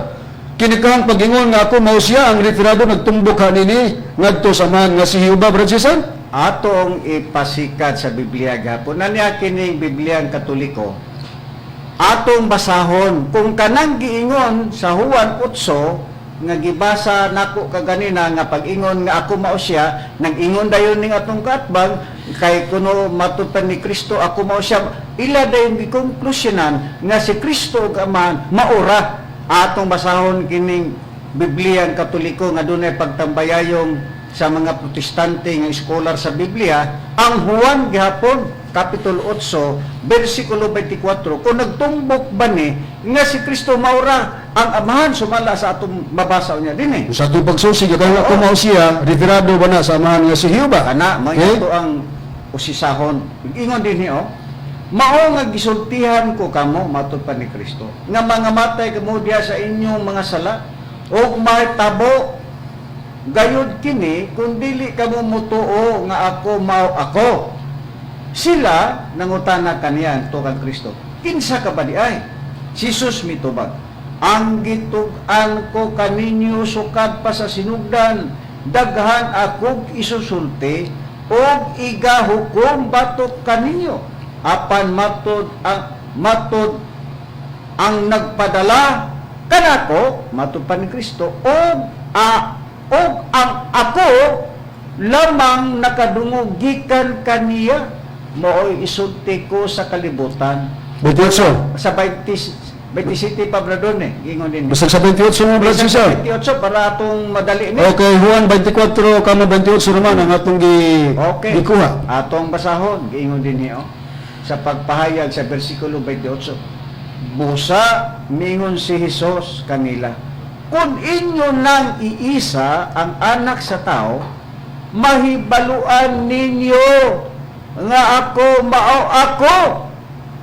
kinikahang pagingon nga ako mao siya, ang retirado nagtumbok hanini, ngadto sa man nga si Jehova, Brad Cesar? Atong ipasikat sa Biblia gapon. Naniya kining Bibliang Katoliko, atong basahon, kung kanang giingon sa Juan 8, nga gibasa nako kaganina nga pag-ingon nga ako mao siya, nag-ingon dayon ning atong kaatbang kay kuno matupan ni Kristo ako mao siya, ila dayon gikonklusyonan nga si Kristo ug Amahan maura. Atong basahon kining Bibliang Katoliko nga dunay pagtambayayong sa mga protestante nga scholar sa Biblia, ang Juan gihapon Kapitulo 8, versikulo 24, kung nagtumbok ba ni nga si Kristo maura ang Amahan, sumala sa atong mabasa niya din Sa atong pagsusig, kaya ako mao siya, referado ba na sa Amahan nga si Jehova? Kana, may ito ang usisahon. Ingon din niyo, mao nga gisultihan ko kamo, matupad ni Kristo, nga mga matay kamo diya sa inyong mga sala, o mahitabo, gayud kini, kung dili kamo mutuo nga ako mao ako. Sila nangutana kaniya to kang Kristo, kinsa ka ba di ay? Jesus mitubag, ang gitug-an ko kaninyo sukad pa sa sinugdan, daghan akog isusulti og igahukom batok kaninyo, apan matud ang nagpadala kanako, matud pa ni Kristo, og ang ako lamang nakadungog gikan kaniya, mooy isulti ko sa kalibutan. 28. Sa 27 Pabradon ingon din. Basta sa 28 mo, Brad Sa Cesar. 28 para atong madali ni. Okay, Juan 24, kamo 28 naman ang atong Okay. gikuha. Atong basahon, giingon din niyo sa pagpahayag sa bersikulo 28. Busa mingon si Jesus kanila, kung inyo nang iisa ang anak sa tao, mahibaluan ninyo nga ako mao ako,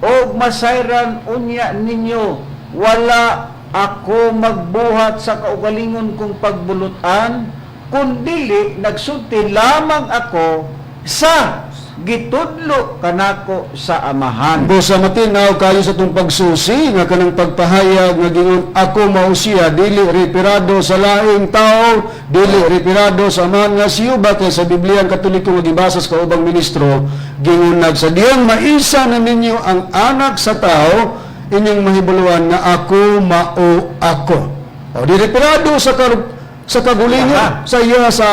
o masayran unya ninyo, wala ako magbuhat sa kaugalingon kong pagbulutan, kundili nagsulti lamang ako sa gitudlo kanako sa Amahan. Busa matinaw kayo sa itong pagsusi nga kanang pagpahayag nga gingon ako mao siya, dili referado sa laing tao, dili referado sa Amahan nga siya, kay sa Biblia ang Katoliko nga gibasa sa kaubang ministro, gingon sa diyan maisa na ninyo ang anak sa tao, inyong mahibuluan nga ako mao ako. O di referado sa kagulingon sa iya sa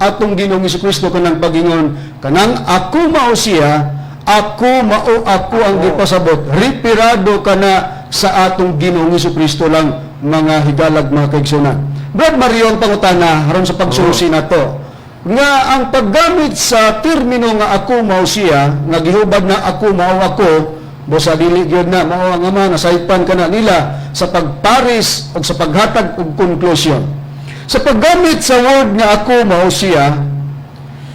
atong Ginoong Jesucristo kanang pagingon kanang ako mao siya, ako mao ako ang gipasabot, referado kana sa atong Ginoong Jesucristo lang, mga higalag, mga kaigsunan. Brad Mario, ang pangutana haron sa pagsusi nato nga ang paggamit sa termino nga ako mao siya, nga gihubad na ako mao ako, bosa dili gyud na mao ang Ama, nasaypan kana nila sa pagparis o sa paghatag og conclusion. Sa paggamit sa word nga ako mao siya,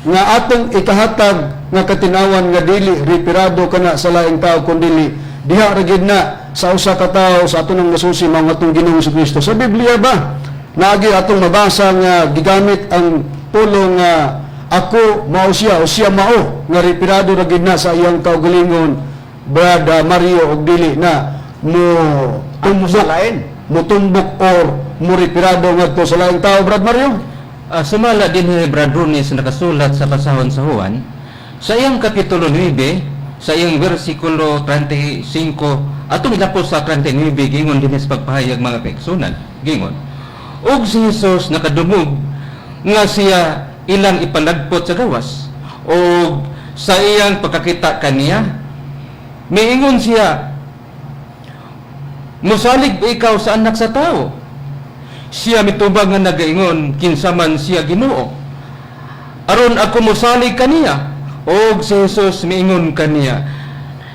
nga atong ikahatag nga katinawan nga dili referado kana sa laing tao kundi diha ra gyud na sa usa ka tawo sa aton nang nasusi mao atong Ginoong Jesucristo. Sa Biblia ba naagi atong mabasa nga gigamit ang pulong nga ako mao siya o siya mao nga referado ra gyud na sa iyang kaugalingon, Brad Mario, og dili na mo sa lain mutumbok or muripirado ngadto sa laing tao, Brad Mario? Sumala din ni Brad Runes nakasulat sa basahon sa Juan, sa iyang kapitulo 9, sa iyang versikulo 35, atong ilapos sa 39, gingon din sa pagpahayag mga kaigsunan, gingon, og si Jesus nakadumog nga siya ilang ipalagpot sa gawas, og sa iyang pagkakita kaniya, miingon siya, musalig ikaw sa anak sa tao. Siya mitubag nga nagaingon, kinsa man siya Ginoo. Aron ako musalig kaniya, og si Jesus miingon kaniya,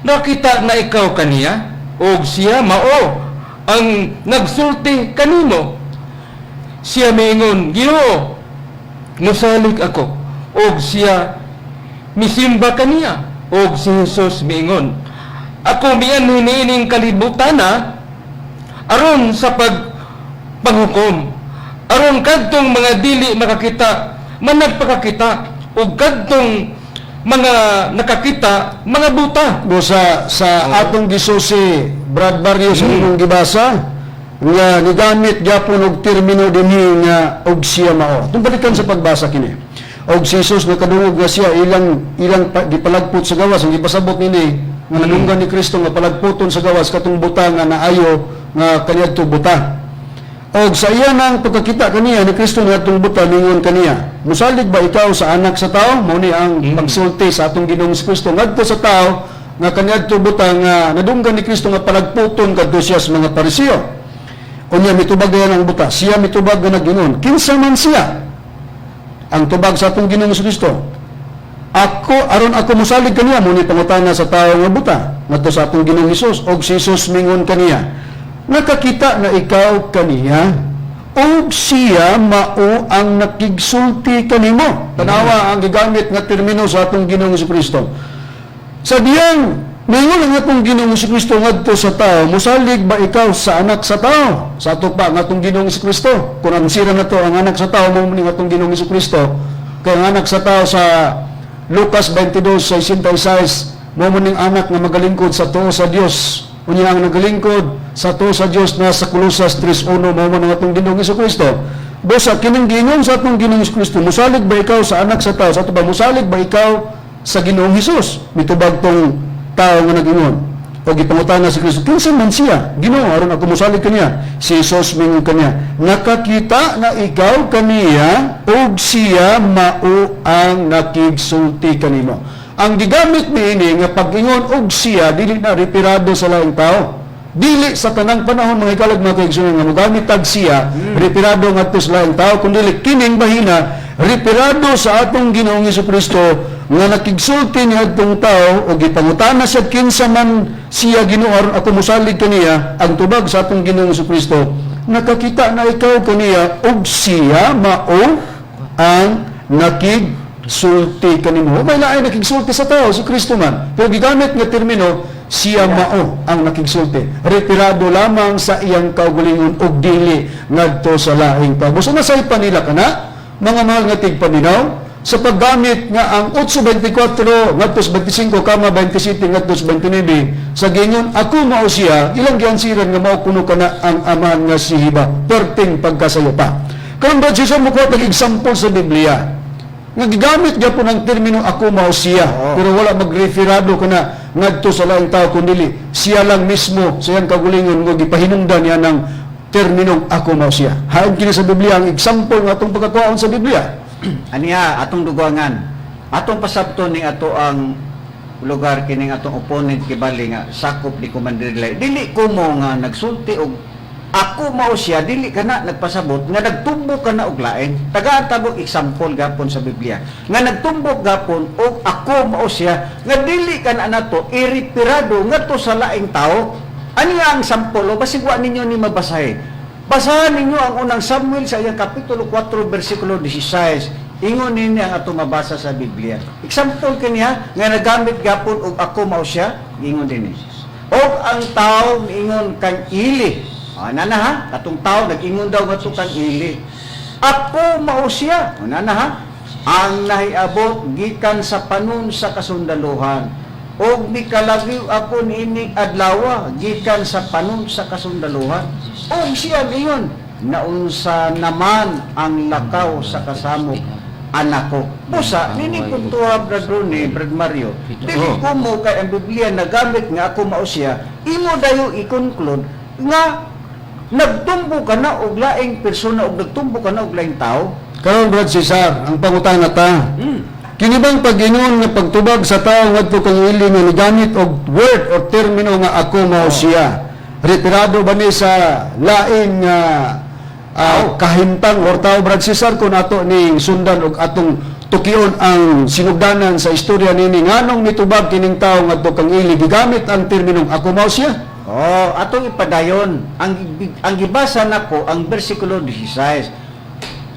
nakita na ikaw kaniya, og siya mao ang nagsulti kanimo. Siya miingon, Ginoo, musalig ako, og siya misimba kaniya, og si Jesus miingon, ako miyan hiniining kalibutan aron sa pagpanghukom, aron kadtong mga dili makakita managpakakita, ug kadtong mga nakakita mga buta. Busa sa atong gisusi, Brad Barrio, sa imong gibasa nga nigamit gyapon og termino dinhi nga og siya mao. Tung balikan sa pagbasa kini. Og si Jesus nakadungog nga siya ilang gipalagpot sa gawas, ang gipasabot nini nga nanunggan ni Kristo nga palagputon sa gawas katong buta nga naayo nga kaniadto buta. Og sa iya nang pagkakita kaniya ni Kristo nga atong buta ningon kaniya, musalig ba ikaw sa anak sa tao? Mao ni ang pagsulti sa atong Ginoong Kristo ngadto sa tao nga kaniadto buta nga nadunggan ni Kristo nga palagputon kadto siya sa mga Pariseo. Unya mitubag dayon ang buta, siya mitubag nga nagingon, kinsa man siya? Ang tubag sa atong Ginoong Kristo, aron ako musalig kaniya, muni pangutana sa tao nga buta ngadto sa atong Ginoong Hesus, og si Hesus mingon kaniya, nakakita na ikaw kaniya og siya mao ang nakigsulti kanimo. Tanawa ang gigamit nga termino sa atong Ginoong Kristo. Sa diyang mingon ang atong Ginoong Kristo ngadto sa tao, musalig ba ikaw sa anak sa tao? Sa ato pa nga atong Ginoong Kristo, kung ang sira na to ang anak sa tao mo ning atong Ginoong Kristo, kay ang anak sa tao sa Lucas 22:66 mo ning anak nga magalingkod sa tuo sa Dios. Unya ang nagalingkod sa tuo sa Dios na sa Colosas 3:1 mo ang atong Ginoong Kristo. Bosa kining giingon sa atong Ginoong Kristo, musalig ba ikaw sa anak sa tao? Sa ato ba musalig ba ikaw sa Ginoong Hesus? Mitubag tong tao nga nag-ingon. O gipangutana si Kristo, kinsa man siya? Ginoo, aron ako musalig kaniya. Si Hesus mingon kaniya, nakakita na ikaw kaniya og siya mao ang nakigsulti kanimo. Ang gigamit niini nga pag-ingon og siya dili na referado sa laing tao. Dili sa tanang panahon mga ikalag mga kaigsunan nga mogamit tag siya referado ngadto sa laing tao, kundi kining bahina referado sa atong Ginoong Kristo nga nakigsulti ni adtong tao o gipangutana sa kinsa man siya Ginoo aron ako musalig kaniya. Ang tubag sa atong Ginoong Kristo, nakakita na ikaw kaniya og siya mao ang nakigsulti kanimo. May lain nakigsulti sa tao si Kristo man, pero gigamit nga termino siya mao ang nakigsulti. Referado lamang sa iyang kaugalingon og dili ngadto sa laing tao. Gusto na say panila kana mga mahal nga tigpaminaw sa paggamit nga ang 8:24 ngadto sa 25 kama 27 ngadto sa 29 sa gingon ako mao siya, ilang giansiran nga mao kuno kana ang amahan nga si Hiba perting pagkasayo pa. Karon ba siya mo ko example sa Biblia nga gigamit gyapon ang termino ako mao siya, pero wala magreferado kana ngadto sa laing tao kundi siya lang mismo sa iyang kagulingon nga gipahinungdan niya ng terminong ako mao siya. Hain kini sa Biblia ang example nga atong pagkatuon sa Biblia. Aniya atong dugangan, atong pasabton ning ato ang lugar kining atong opponent kibali nga sakop ni Commander Lay. Dili ko mo nga nagsulti og ako mao siya, dili kana nagpasabot nga nagtumbok kana og lain. Tagaan tabog example gapon sa Biblia nga nagtumbok gapon og ako mao siya nga dili kana nato irreferado ngadto sa laing tao. Ani nga ang sample o basig wa ninyo ni mabasahin. Basahan ninyo ang unang Samuel sa iyang kapitulo 4 versikulo 16. Ingon ninyo ang ato mabasa sa Biblia. Example kaniya nga nagamit gapon og ako mao siya, ingon dinhi. Og ang tao ingon kang ili. Nana ha, katong tao nag-ingon daw ngadto kang ili. Ako mao siya. Nana ha, ang nahiabot gikan sa panon sa kasundaluhan. Og mikalagyo ako niining adlaw gikan sa panon sa kasundaluhan. Og siya mingon, naunsa naman ang lakaw sa kasamok anak ko. Busa, nini kuntuha Brad Ronnie, Brad Mario, dili ko mo kay ang Biblia nagamit nga ako mao siya, imo dayo i-conclude nga nagtumbo ka na og laing persona og nagtumbo ka na og laing tao. Karon Brad Cesar, ang pangutana ta. Kini bang pag-ingon nga pagtubag sa tao ngadto kang ili nga nigamit og word or termino nga ako mao siya? Retirado ba ni sa laing kahimtang or tao Brad Cesar kung ato ni sundan og atong tukion ang sinugdanan sa istorya nini nganong nitubag kining tao ngadto kang ili gigamit ang terminong ako mao siya? Atong ipadayon ang gibasa nako ang bersikulo 16.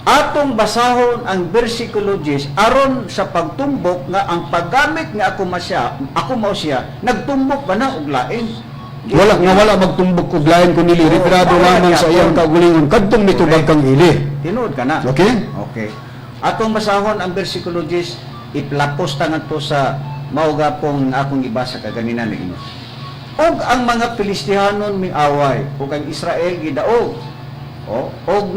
Atong basahon ang bersikulo 10 aron sa pagtumbok nga ang paggamit nga ako mao siya nagtumbok ba na og lain. Wala magtumbok og lain kundi referado lamang sa iyang kagulingon kadtong mitubag kang ili. Tinuod ka na. Okay? Okay. Atong basahon ang bersikulo 10 iplapos tangan to sa mauga pong akong ibasa kaganina ni inyo. Og ang mga Filistihanon miaway ug ang Israel gidaog. Og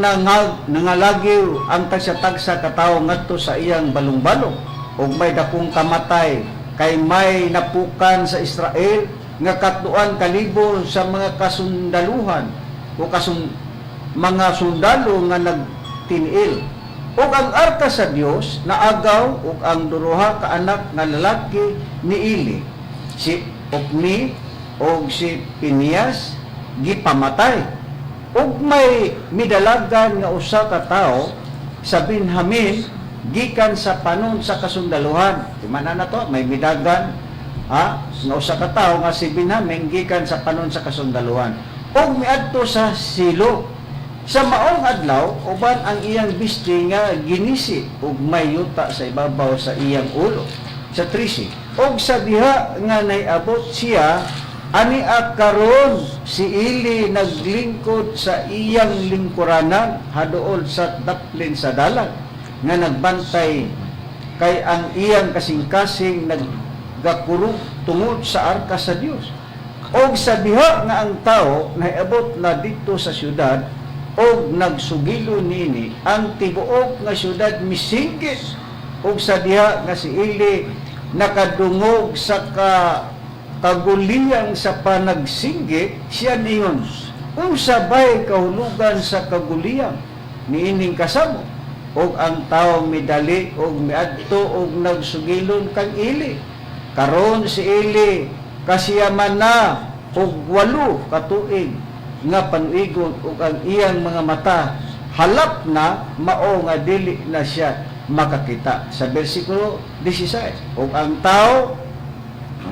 nangalagyo ang tagsa-tagsa katawo ngadto sa iyang balong-balong. Og may dakong kamatay kay may napukan sa Israel nga katuan kalibo sa mga kasundaluhan o mga sundalo nga nagtiniil. Ug ang arka sa Dios naagaw ug ang duruha ka anak nga lalaki ni Eli, si Ofni ug si Pinias gipamatay. Ug may midalagan nga usa ka tawo sa Benjamin gikan sa panon sa kasundaluhan. Timana na to, may midagan nga usa ka tawo nga si Benjamin gikan sa panon sa kasundaluhan. Ug miadto sa Silo. Sa maong adlaw, uban ang iyang bisti nga ginisi ug may yuta sa ibabaw sa iyang ulo. Sa 13. Og sa diha nga naiabot siya, ani karon si Eli naglingkod sa iyang lingkuranan haduol sa daplin sa dalan nga nagbantay kay ang iyang kasing-kasing naggakurog tungod sa arka sa Dios. Og sa diha nga ang tao naiabot na dito sa syudad og nagsugilo nini ang tibuok nga syudad misinggit. Og sa diha nga si Eli nakadungog sa kaguliyang sa panagsinggit, siya ningon unsabay kahulugan sa kaguliyang niining kasamo. Og ang tawo midali og miadto og nagsugilon kang Eli. Karon si Eli kasiyaman na og 8 ka tuig nga panuigon ug ang iyang mga mata halap na mao nga dili na siya makakita. Sa bersikulo 16, ug ang tao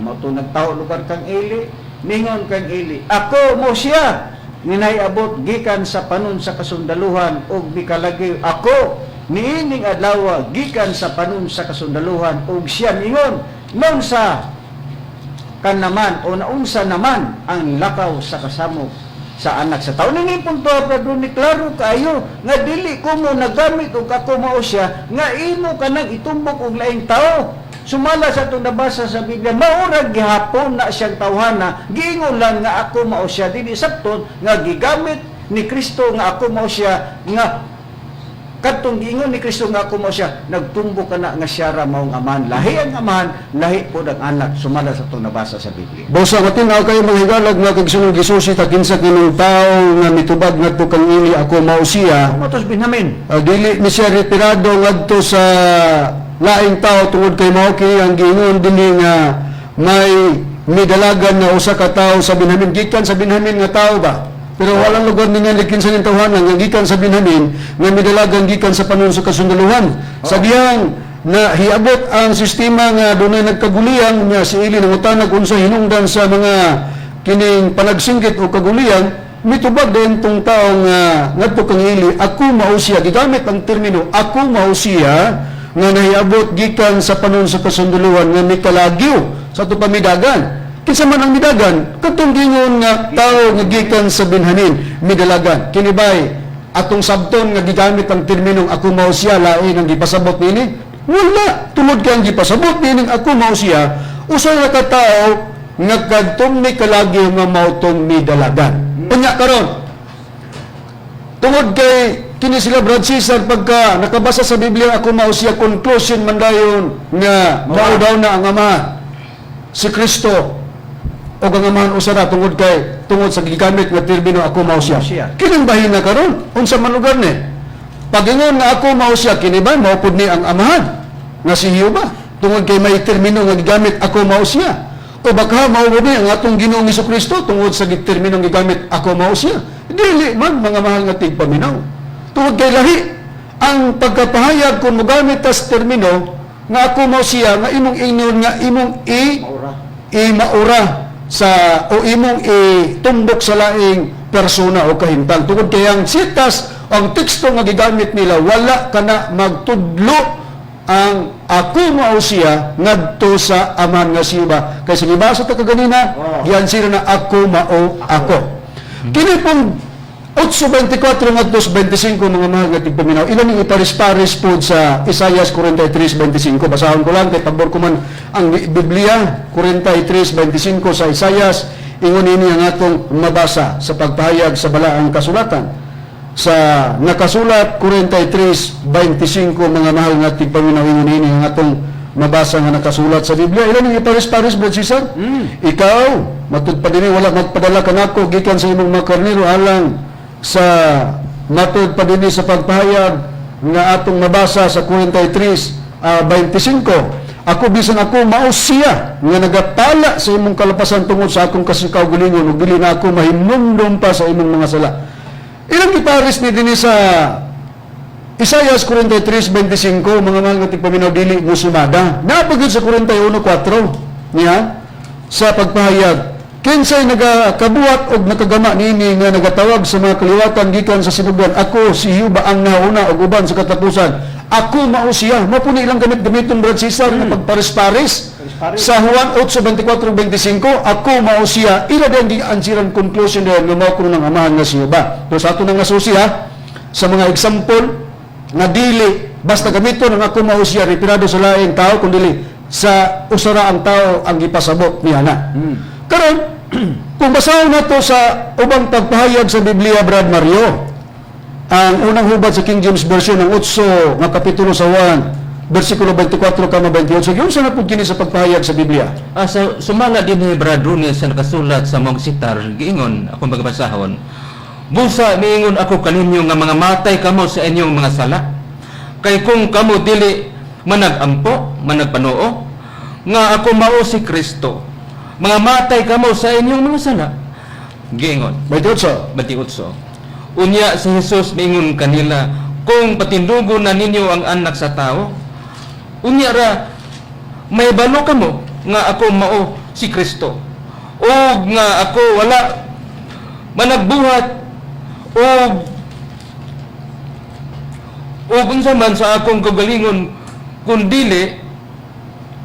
mao nagtaho lugar kang Eli, ningon kang Eli, ako mo siya ninayabot gikan sa panon sa kasundaluhan ug mikalagi ako niining adlaw gikan sa panon sa kasundaluhan ug siya ningon non sa kan naman o naunsa naman ang lakaw sa kasamo sa anak sa tao. Nini punto doon ni klaro kayo nga dili ko mo nagamit og ako mao siya nga imo kanang itumbok og laing tao. Sumala sa itong nabasa sa Biblia, maurag gihapon na siyang tawhana, giingon lang nga ako mao siya, dili sabton nga gigamit ni Kristo nga ako mao siya, nga katong giingon ni Kristo nga ako mao siya, nagtumbo ka na nga siya ra maong amahan. Lahi ang amahan, lahi po ang anak. Sumala sa itong nabasa sa Biblia. Bosa, matinaw kayo mga higalag nga kagsunod Gisusi takinsa kinong tao nga mitubag ngadto kang Eli ako mao siya. Matos Benjamin. Dili ni siya retirado ngadto sa laing tao tungod kay mao kay ang giingon dinhi nga may midalagan na usa ka tawo sa Benjamin gikan sa Benjamin nga tawo ba. Pero walang lugar niya likin sa tawhanan nga gikan sa Benjamin nga midalagan gikan sa panon sa kasundaluhan. Sa diyang na hiabot ang sistema nga dunay nagkaguliyang nga si Eli nangutanag unsa hinungdan sa mga kining panagsinggit o kaguliyang mitubag din tong taong ngadto kang Eli ako mao siya gigamit ang termino ako mao siya nga nahiabot gikan sa panon sa kasundaluhan nga mikalagyo sa ato pamidagan. Kinsa man ang midagan katong gingon nga tawo nga gikan sa Benjamin midalagan. Kini bay atong sabton nga gigamit ang terminong ako mao siya lain ang gipasabot nini? Wala. Tungod kay ang gipasabot nining ako mao siya usa ka tawo nga kadtong mikalagyo nga mao tong midalagan. Unya karon tungod kay kini sila Brad Cesar pagka nakabasa sa Biblia ako mao siya conclusion man dayon nga mao daw na ang ama si Kristo o ang amahan usara tungod sa gigamit nga termino ako mao siya. Kining bahin na karon unsa man lugar ni pagingon nga ako mao siya kini ba mao pud ni ang amahan nga si Jehova tungod kay may termino nga gigamit ako mao siya o baka mao ni ang atong Ginoong Hesukristo tungod sa termino nga gigamit ako mao siya. Dili man mga mahal nga tigpaminaw. Tungod kay lahi ang pagkapahayag kung mogamit tas termino nga ako mo siya nga imong ingnon nga imong maura sa o imong tumbok sa laing persona o kahimtang. Tungod kay ang sitas ang teksto nga gigamit nila wala kana magtudlo ang ako mao siya ngadto sa aman nga siya kay sa gibasa ta kaganina yan sila na ako mao ako. Kini pong 8:24 ngadto 25 mga mahal nga tigpaminaw. Ilan yung iparis-paris po sa Isaias 43:25. Basahon ko lang kay pabor ko man ang Biblia 43:25 sa Isaias. Ingon ini ang atong mabasa sa pagpahayag sa balaang kasulatan. Sa nakasulat 43:25 mga mahal nga tigpaminaw ingon ini ang atong mabasa nga nakasulat sa Biblia. Ilan yung iparis-paris Brad Cesar? Ikaw matud pa dinhi wala magpadala kanako gikan sa imong mga karnero alang sa matud pa dinhi sa pagpahayag nga atong mabasa sa 43:25. Ako bisan ako mao siya nga nagatala sa imong kalapasan tungod sa akong kasikaw gulingon ug dili na ako mahimumdum pa sa imong mga sala. Ilang giparis ni dinhi sa Isaiah 43:25, mga tigpaminaw dili mo sumada. Napagod sa 41:4 niya sa pagpahayag. Kinsay nagakabuhat og nakagama niini nga nagatawag sa mga kaliwatan gikan sa sinugdan. Ako si Yuba ang nauna og uban sa katapusan. Ako mao siya. Mao pud ilang gamit-gamiton Brad Cesar nga pagparis-paris. Sa Juan 8:24-25, ako mao siya. Ila din di ansiran conclusion nga mao kuno nang amahan nga si Yuba. So sa ato nang nasusi sa mga example nga dili basta gamiton ang ako mao siya retirado sa laing tao kundi sa usara ang tao ang gipasabot niya na. Karon kung basahon nato sa ubang pagpahayag sa Biblia, Brad Mario, ang unang hubad sa King James Version ng 8 nga kapitulo sa 1 versikulo 24-28, yun sa napod kini sa pagpahayag sa Biblia. So, sumala din ni Brad Runes sa nakasulat sa mong sitar, giingon akong magbasahon. Busa miingon ako kaninyo nga mga matay kamo sa inyong mga sala. Kay kung kamo dili manag-ampo, managpanoo, nga ako mao si Kristo. Mga matay kamo sa inyong mga sala. Giingon. Batiutso. Unya si Jesus miingon kanila, kung patindugo na ninyo ang anak sa tao, unya ra may balo kamo nga ako mao si Kristo. O nga ako wala managbuhat o unsa man sa akong kagalingon kun dili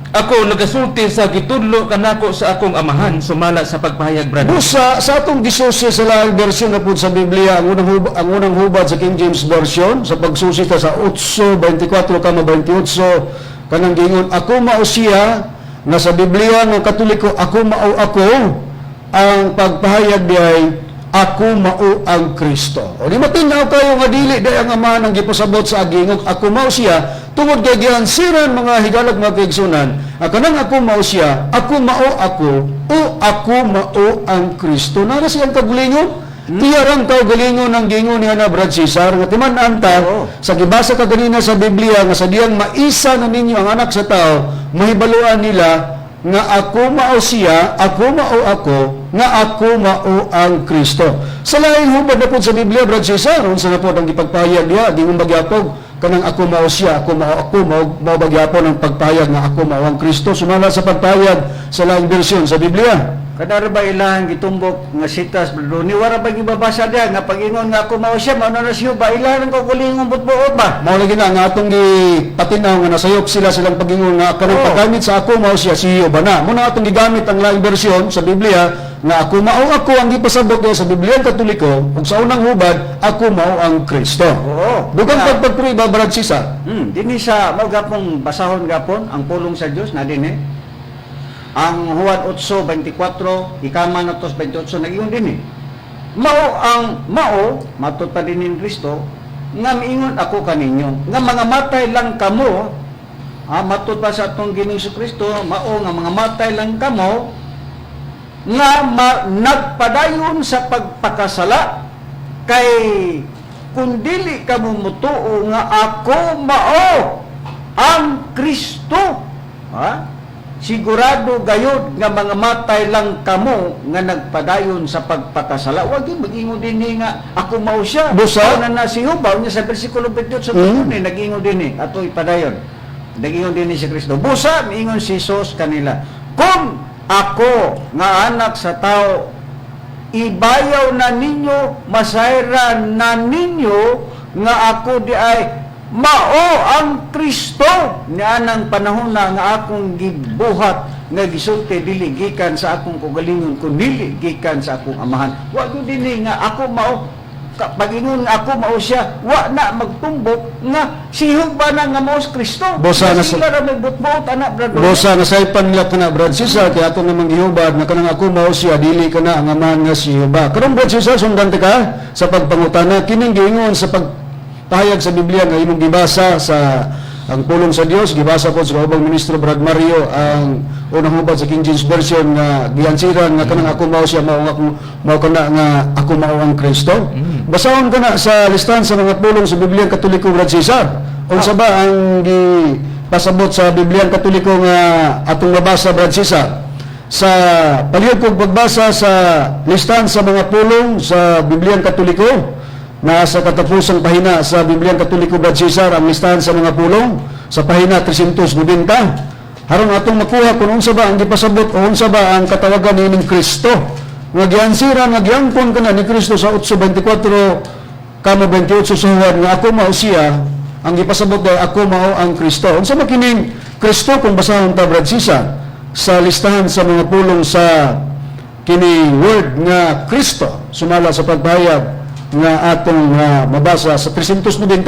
ako nagasulti sa gitudlo kanako sa akong amahan sumala sa pagpahayag brad. Busa sa atong gisusi sa laing bersyon na pud sa Biblia ang unang hubad sa King James Version sa pagsusi ta sa 8:24-28 kanang gingon ako mao siya na sa Biblia ng Katoliko ako mao ako ang pagpahayag diay ako mao ang Kristo. O di matinaw kayo nga dili day ang amahan ang gipasabot sa agingog ako mao siya tungod kay gihansiran mga higalag mga kaigsunan kanang ako mao siya ako mao ako o ako mao ang Kristo. Nara siyang kagulingon tiyarang kaugalingon ang gingon niya na Brad Cesar nga timan-an ta sa gibasa ka ganina sa Biblia nga sa diyang maisa na ninyo ang anak sa tao mahibaluan nila nga ako mao siya, ako mao ako, nga ako mao ang Kristo. Sa laing hubad na po sa Biblia, Brad Cesar, unsa na po ang ipagpahayag niya, di mong bagyapog, kanang ako mao siya, ako mao bagyapon ang pagpahayag nga ako mao ang Kristo. Sumala sa pagpahayag sa laing bersyon sa Biblia. Kadara ba ilang gitumbok nga sitas bro ni wara ba gibabasa dia nga pag-ingon nga ako mao siya mao na siya ba ilang ko kulingon butbuot ba mao lagi na nga atong gipatinaw nga nasayop silang pag-ingon nga kanang paggamit sa ako mao siya siyo ba na mo na atong gigamit ang laing bersyon sa Biblia nga ako mao ako ang gipasabot sa Biblia Katoliko ug sa unang hubad ako mao ang Kristo. Oo. Dugang pagpagpuri ba Brad Cesar? Dinhi sa mao gapong basahon gapon ang pulong sa Dios na dinhi. Ang Juan 8:24 ikaman natos 28 nagingon dinhi. Mao matud pa din ni Kristo nga miingon ako kaninyo nga mga matay lang kamo matud pa sa atong Ginoong Kristo mao nga mga matay lang kamo nga nagpadayon sa pagpakasala kay kung dili kamo mutuo nga ako mao ang Kristo sigurado gayud nga mga matay lang kamo nga nagpadayon sa pagpakasala. Wag yung mag-ingon din nga ako mao siya. Busa na si Hubaw niya sa bersikulo 28 sa nag-ingon din ato ipadayon. Nag-ingon din si Kristo. Busa miingon si Jesus kanila. Kung ako nga anak sa tao ibayaw na ninyo, masayran na ninyo nga ako di ay mao ang Kristo niya nang panahon na nga akong gibuhat nga gisulti dili gikan sa akong kaugalingon kundi gikan sa akong amahan. Wa gyud dinhi nga ako mao pag-ingon nga ako mao siya wa na magtumbok nga sihog ba na nga mao Kristo. Bosa na sila ra magbutbuot anak brad. Bosa na saypan nila kana Brad Cesar kay ato namang gihubad nga kanang ako mao siya dili kana ang amahan nga si Jehova. Karon Brad Cesar sundan ka sa pagpangutana kining giingon sa pahayag sa Biblia nga imong gibasa sa ang pulong sa Dios gibasa po sa ubang ministro Brad Mario ang unang hubad sa King James version nga giansiran nga kanang ako mao siya mao kana nga ako mao ang Kristo. Basahon kana sa listahan sa mga pulong sa Bibliang Katoliko Brad Cesar. Unsa ba ang pasabot sa Bibliang Katoliko nga atong mabasa Brad Cesar? Sa palihog kog pagbasa sa listahan sa mga pulong sa Bibliang Katoliko, nasa katapusang pahina sa Bibliang Katoliko Brad Cesar ang listahan sa mga pulong sa pahina 390. Haron atong makuha kung unsa ba ang gipasabot o unsa ba ang katawagan nining Kristo. Nga giansiran nga giangkon kana ni Kristo sa 8:24 kamo 28 sa huwan nga ako mao siya, ang gipasabot day ako mao ang Kristo. Unsa ba kining Kristo kung basahon ta Brad Cesar sa listahan sa mga pulong sa kini word nga Kristo sumala sa pagpahayag nga atong mabasa sa 390.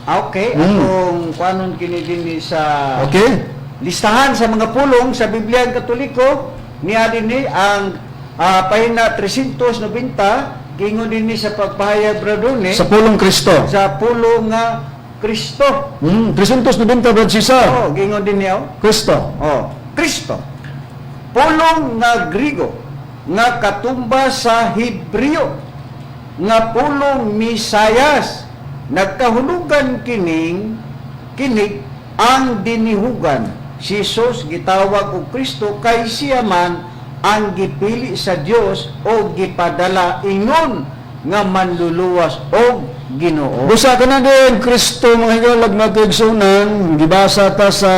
Okay, atong kuanon kini dinhi sa Okay? listahan sa mga pulong sa Bibliang Katoliko niya dinhi ang pahina 390 gingon dinhi sa pagpahayag bradone Sa pulong Kristo. sa pulong nga Kristo. 390 Brad Cesar. Oh, gingon dinhi Kristo. Oh, Kristo. Pulong nga Grigo nga katumba sa Hebreo nga pulong Misayas nagkahulugan kining kinig ang dinihugan si Jesus gitawag og Kristo kay siya man ang gipili sa Dios o gipadala ingon nga manluluwas og Ginoo. Busa ka na din, Kristo mga higalag na kaigsunan, gibasa ta sa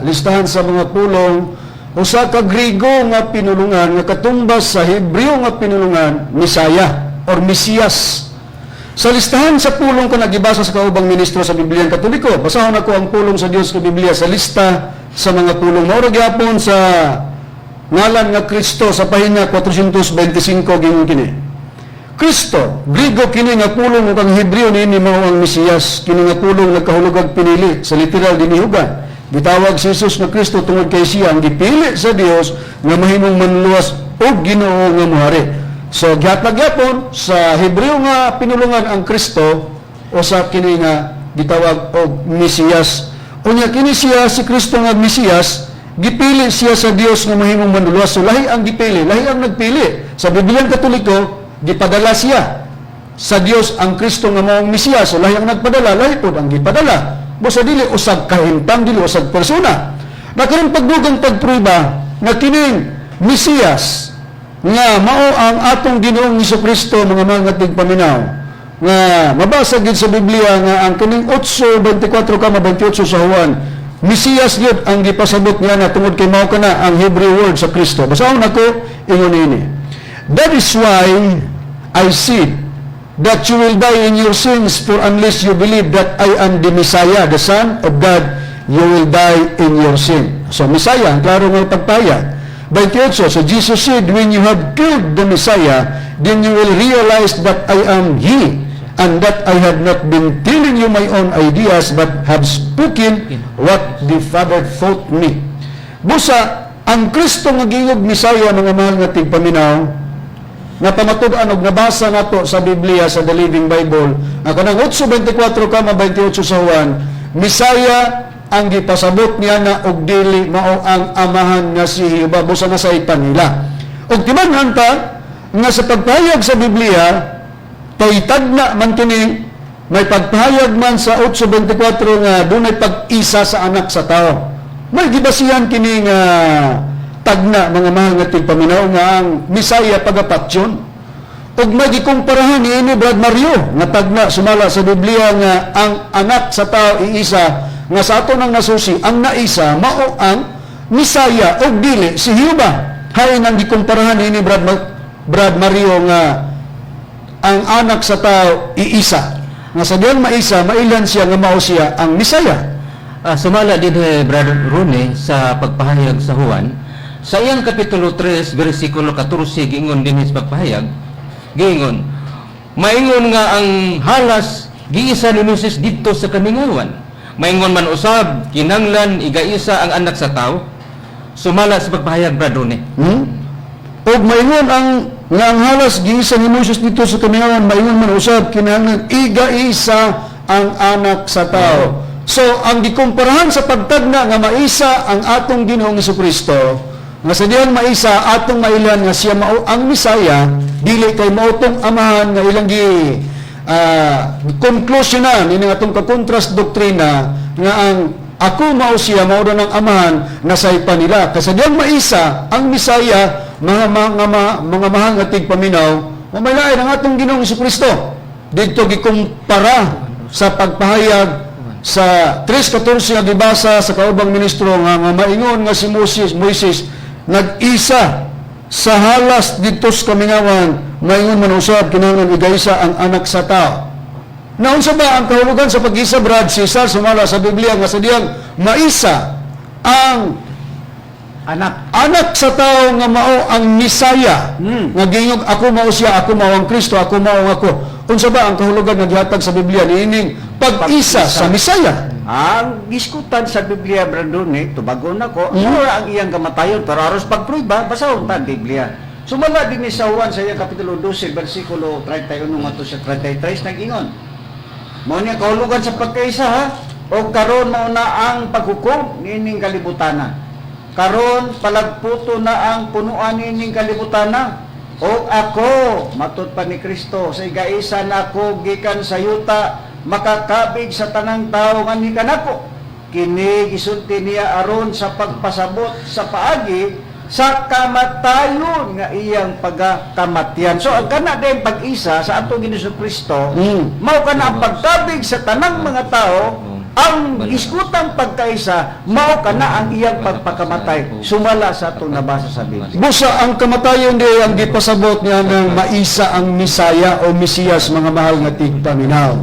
listahan sa mga pulong, usa ka Grigo nga pinulungan, nga katumbas sa Hebreo nga pinulungan, Misaya or Mesiyas. Sa listahan sa pulong ko nagibasa sa kaubang ministro sa Bibliang Katoliko, basahon ako ang pulong sa Dios sa Biblia sa lista sa mga pulong. Maura gyapon sa ngalan nga Kristo sa pahina 425 gingon kini. Kristo, Grigo kini nga pulong ug ang Hebreo niini mao ang Mesiyas, kini nga pulong nagkahulog pinili sa literal dinihugan. Gitawag si Jesus nga Kristo tungod kay siya ang gipili sa Dios nga mahimong manluwas og Ginoo nga muhari. So gihatag gyapon sa Hebreo nga pinulungan ang Kristo o sa kini nga gitawag og Mesiyas. Unya kini siya si Kristo nga Mesiyas, gipili siya sa Dios nga mahimong manluwas. So lahi ang gipili, lahi ang nagpili. Sa Bibliang Katoliko, gipadala siya sa Dios ang Kristo nga maong Mesiyas. So lahi ang nagpadala, lahi pod ang gipadala. Busa dili usab kahimtang, dili usab persona. Nakaroon pagdugang pagprueba nga kining Mesiyas nga mao ang atong Ginoong Jesucristo mga mga tigpaminaw nga mabasa gid sa Biblia nga ang kining 8:24-28 sa Juan, Mesiyas gyud ang gipasabot niya na tungod kay mao kana ang Hebrew word sa Kristo. Basahon nako ingon ini. That is why I said that you will die in your sins, for unless you believe that I am the Messiah, the Son of God, you will die in your sin. So Messiah, ang klaro nga pagpayag. 28, so Jesus said, when you have killed the Messiah, then you will realize that I am He, and that I have not been telling you my own ideas, but have spoken what the Father taught me. Busa, ang Kristo nga gingog Messiah, mga mahal nga tigpaminaw, nga pamatud-an og nabasa nato sa Biblia sa The Living Bible, ang kanang 8:24-28 sa Juan, Messiah ang gipasabot niya na og dili mao ang amahan nga si Jehova, busa na sa ipanila. Og timan-an ta nga sa pagpahayag sa Biblia kay tagna man kini may pagpahayag man sa 8:24 nga dunay pag-isa sa anak sa tao. May gibasihan kini nga tagna mga mahal nga tigpaminaw nga ang Misaya pagapatyon. Og may gikumparahan ni Brad Mario nga tagna sumala sa Biblia nga ang anak sa tao iisa nga sa ato nang nasusi ang naisa mao ang Misaya og dili si Jehova. Hay nang gikumparahan ni Brad Mario nga ang anak sa tao iisa nga sa diyang maisa mailan siya nga mao siya ang Misaya. Sumala din Brother Rune sa pagpahayag sa Juan sa iyang kapitulo 3 bersikulo 14 giingon din sa pagpahayag giingon maingon nga ang halas giisa ni Moses didto sa kamingawan, maingon man usab kinanglan igaisa ang anak sa tao. Sumala sa pagpahayag Brother Rune. Og maingon nga ang halas giisa ni Moses dito sa kamingawan, maingon man usab kinahanglan igaisa ang anak sa tao. So, ang gikumparahan sa pagtagna nga maisa ang atong Ginoong Jesucristo, nga sa diyang maisa atong mailan nga siya mao ang Misaya, dili kay mautong amahan nga ilang conclusionan ini nga atong ka-contrast doktrina nga ang ako mao siya mao ng amahan na sa ipanila. Kasi diyang maisa ang Misaya, mga mahal nga tigpaminaw, mamalain ang atong Ginoong Jesucristo. Dito gikumpara sa pagpahayag sa 3:14 nga gibasa sa kaubang ministro nga maingon nga si Moises nag-isa sa halas dito sa kamingawan, maingon man usab kinahanglan igaysa ang anak sa tao. Naunsa ba ang kahulugan sa pag-isa, Brad Cesar, sumala sa Biblia nga sa diyang maisa ang anak sa tao nga mao ang Misaya, nga gingog ako mao siya, ako mao ang Kristo, ako mao ang ako. Unsa ba ang kahulugan nga gihatag sa Biblia niining pag-isa sa Misaya? Ang giskutan sa Biblia, Brandon, tubagon ako, ang iyang kamatayon, pero aros pagpruiba, basahon ta ang Biblia. Sumala din ni sa Juan sa iyang kapitulo 12, versikulo 31 ngadto sa 33, nag-ingon. Mao niya kahulugan sa pagkaisa, ha? O karon mao na ang paghukom niining kalibutana. Karon palagputo na ang punuan niining kalibutana. O ako, matud pa ni Kristo, sa igaisa na ako gikan sa yuta, makakabig sa tanang tao nga ni kanako. Kini gisulti niya aron sa pagpasabot sa paagi sa kamatayon nga iyang pagkamatyan. So ang kana din pag-isa sa atong Ginoong Kristo, mao kana ang pagkabig sa tanang mga tao. Ang iskutang pagkaisa, mao kana ang iyang pagpakamatay, sumala sa atong nabasa sa Biblia. Busa ang kamatayon di ang gipasabot niya ng maisa ang Misaya o Mesiyas, mga mahal nga tigpaminaw.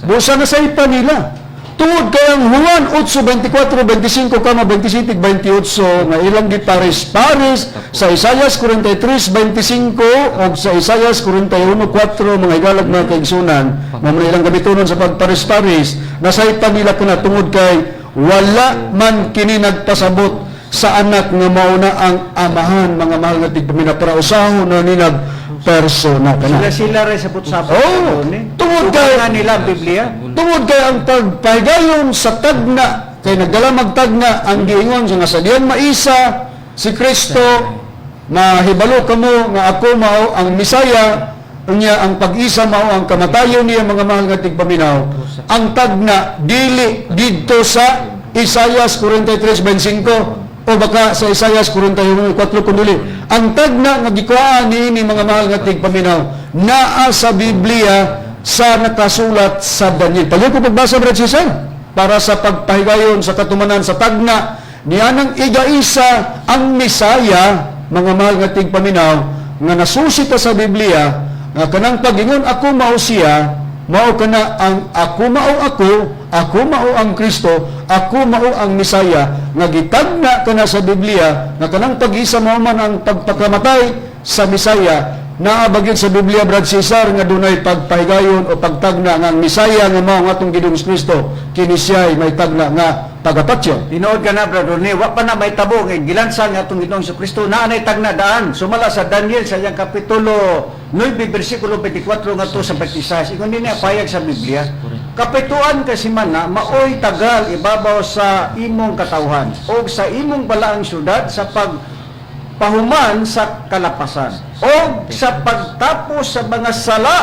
Busa na sa ipa nila. Tungod kay ang Juan 8:24, 25, 27, 28 nga ilang gipares-pares sa Isaias 43:25 o sa Isaias 41:4 mga higalag mga kaigsunan, nga ilang gabitunon sa pagpares-pares, nasay pa nila kuna tungod kay wala man kini nagpasabot sa anak nga mao na ang amahan, mga mahal nga tigpaminaw, para usahon na ninag persona kana. Sila rin sa putsapon. Tungod kay nila Biblia. Tungod kay ang pagpahigayon sa tagna, kay nagdala magtagna ang giingon nga sa diyan maisa si Kristo, mahibalo kamo nga ako mao ang Misaya, unya ang pag-isa mao ang kamatayon niya, mga mahal nga tigpaminaw. Ang tagna dili didto sa Isaias 43:25 o baka sa Isaias 41:4 kunduli. Ang tagna nga gikuhaan niini, mga mahal nga tigpaminaw, naa sa Biblia sa nakasulat sa Daniel. Pagyo ko pagbasa, Brad Cesar, para sa pagpahigayon sa katumanan sa tagna niyanang igaisa ang Misaya, mga mahal nga tigpaminaw, nga nasusita sa Biblia nga kanang pagingon ako mao siya, mao kana ang ako mao ang Kristo, ako mao ang Misaya, nga gitagna kana sa Biblia nga kanang pag-isa mao man ang pagpakamatay sa Misaya. Naabagin sa Biblia, Brad Cesar, nga dunay pagpahigayon o pagtagna nga ang Misaya nga mao nga atong Ginoong Kristo, kini siya may tagna nga pagapatyo. Tinood ka na, Brad Ronnie, wa pa na may tabo nga gilansan nga atong Ginoong Kristo, naanay tagna daan. Sumala sa Daniel sa iyang kapitulo 9 versikulo 24 ngadto sa 26. Ingon dinhi payag sa Biblia. Kapituan kasi man na maoy tagal ibabaw sa imong katawhan o sa imong balaang syudad sa pagpahuman sa kalapasan o sa pagtapos sa mga sala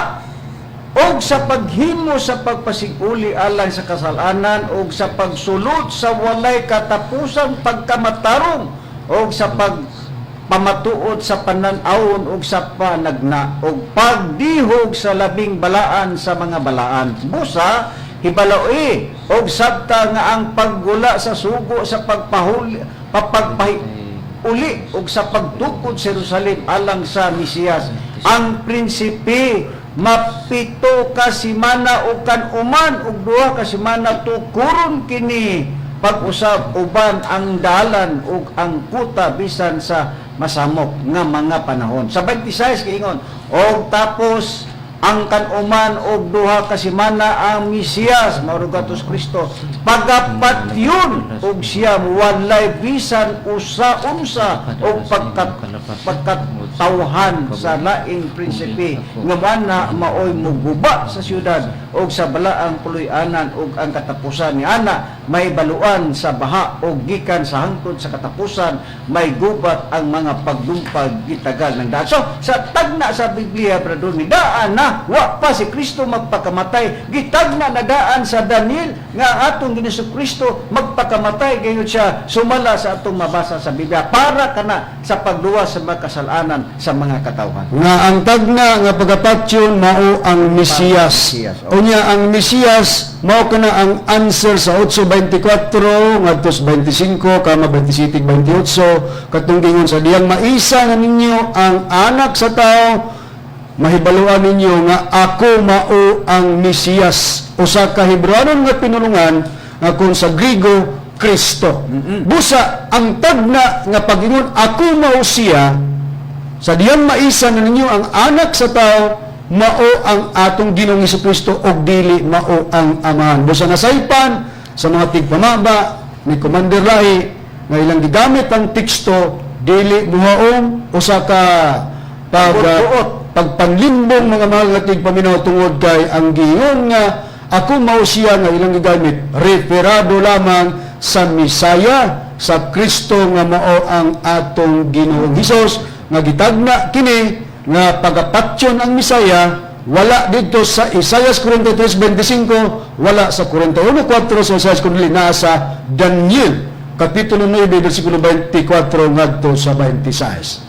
o sa paghimo sa pagpasiguli alang sa kasalanan o sa pagsulod sa walay katapusang pagkamatarong o sa pagpamatuod sa pananawon o sa panagna o pagdihog sa labing balaan sa mga balaan. Busa hibaloi o sabta nga ang paggula sa sugo sa pagpahuli uli o sa pagtukod sa Jerusalem alang sa Mesiyas. Ang prinsipe mapito ka simana o kanuman o duha ka simana tukuron kini pag-usab uban ang dalan o ang kuta bisan sa masamok nga mga panahon. Sa 26 kiingon, o tapos ang kanuman og duha ka semana ang Mesiyas marugatos Kristo pagapat yun og siya walay bisan usa-unsa og pagkat tawhan sa laing prinsipe nga mana maoy muguba sa syudad o sa balaang puloy-anan o ang katapusan ni ana may baluan sa baha o gikan sa hangtod sa katapusan may gubat ang mga pagdumpag gitagal ng daan. So sa tagna sa Biblia brado ni daan na wa pa si Kristo magpakamatay, gitagna na daan sa Daniel nga atong Ginoong Kristo magpakamatay gayud siya sumala sa atong mabasa sa Biblia para kana sa pagluwas sa mga kasalanan sa mga katawhan. Nga ang tagna nga pagapatyon mao ang Mesiyas. Unya ang Mesiyas mao kana ang answer sa 8:24 ngadto sa 25 kama 27:28 katong gingon sa diyang maisa nga ninyo ang anak sa tao mahibaluan ninyo nga ako mao ang Mesiyas usa ka Hebreanon nga pinulungan nga kung sa Griego Kristo. Busa ang tagna nga pagingon ako mao siya sa diyang maisa na ninyo ang anak sa tao mao ang atong Ginoong Kristo og dili mao ang amahan. Busa nasaypan sa mga tigpamaba ni Commander Lahi nga ilang gigamit ang teksto dili muhaom usa ka pagpanlimbong mga mahal nga tigpaminaw tungod kay ang giingon nga ako mao siya nga ilang gigamit referado lamang sa Misaya sa Kristo nga mao ang atong Ginoong Hesus nga gitagna kini nga pagapatyon ang Misaya wala dito sa Isaiah 43:25 wala sa 41:4 sa Isaiah kundi nasa Daniel kapitulo 9 bersikulo 24 ngadto sa 26.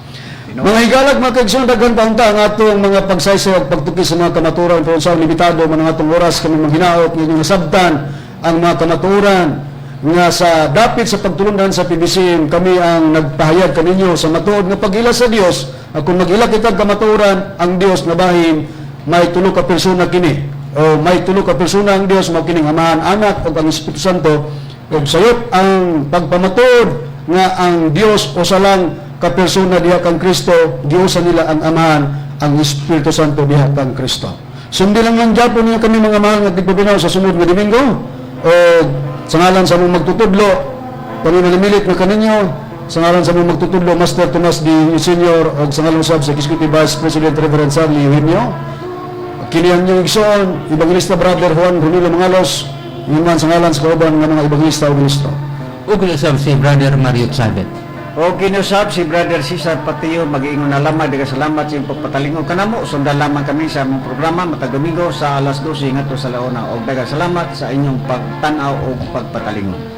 Mga higalag mga kaigsoon daghan taunta ang atong mga pagsaysay ug pagtuki sa mga kamaturan pero sa limitado man ang atong oras kami manghinaot nga nasabtan ang mga kamaturan nga sa dapit sa pagtulungan sa PBCM kami ang nagpahayag kaninyo sa matuod nga pag-ila sa Dios. Kung mag-ila kitag kamaturan ang Dios na bahin may tulo ka persona kini o may tulo ka persona ang Dios mao kining Amahan, Anak ug ang Espiritu Santo ug sayop ang pagpamatuod nga ang Dios usa lang ka persona diha kang Kristo Diyosan nila ang Amahan ang Espiritu Santo diha kang Kristo. Sundi lang lang gyapon niya kami mga mahal nga tigpabinaw sa sunod nga Domingo o sa ngalan sa mong magtutudlo, paninalimilit na kaninyo, sa ngalan sa mong magtutudlo, Master Tomas D, Senior, o sa ngalan sa Executive Vice President Reverend Eugenio, kinihan niyong igsoon, Evangelista Brother Juan Danilo Mangalos, ngayon sa ngalan sa kauban ng mga Evangelista o Ministro. Ug si Brother Mario Sabet. O ginusab si Brother Cesar Patio mag-iingon na lamang daga salamat sa iyong pagpatalingog kanamo sundan lamang kami sa among programa matag Domingo sa alas 12 ngadto sa laona og daga salamat sa inyong pagtan-aw o pagpatalingog.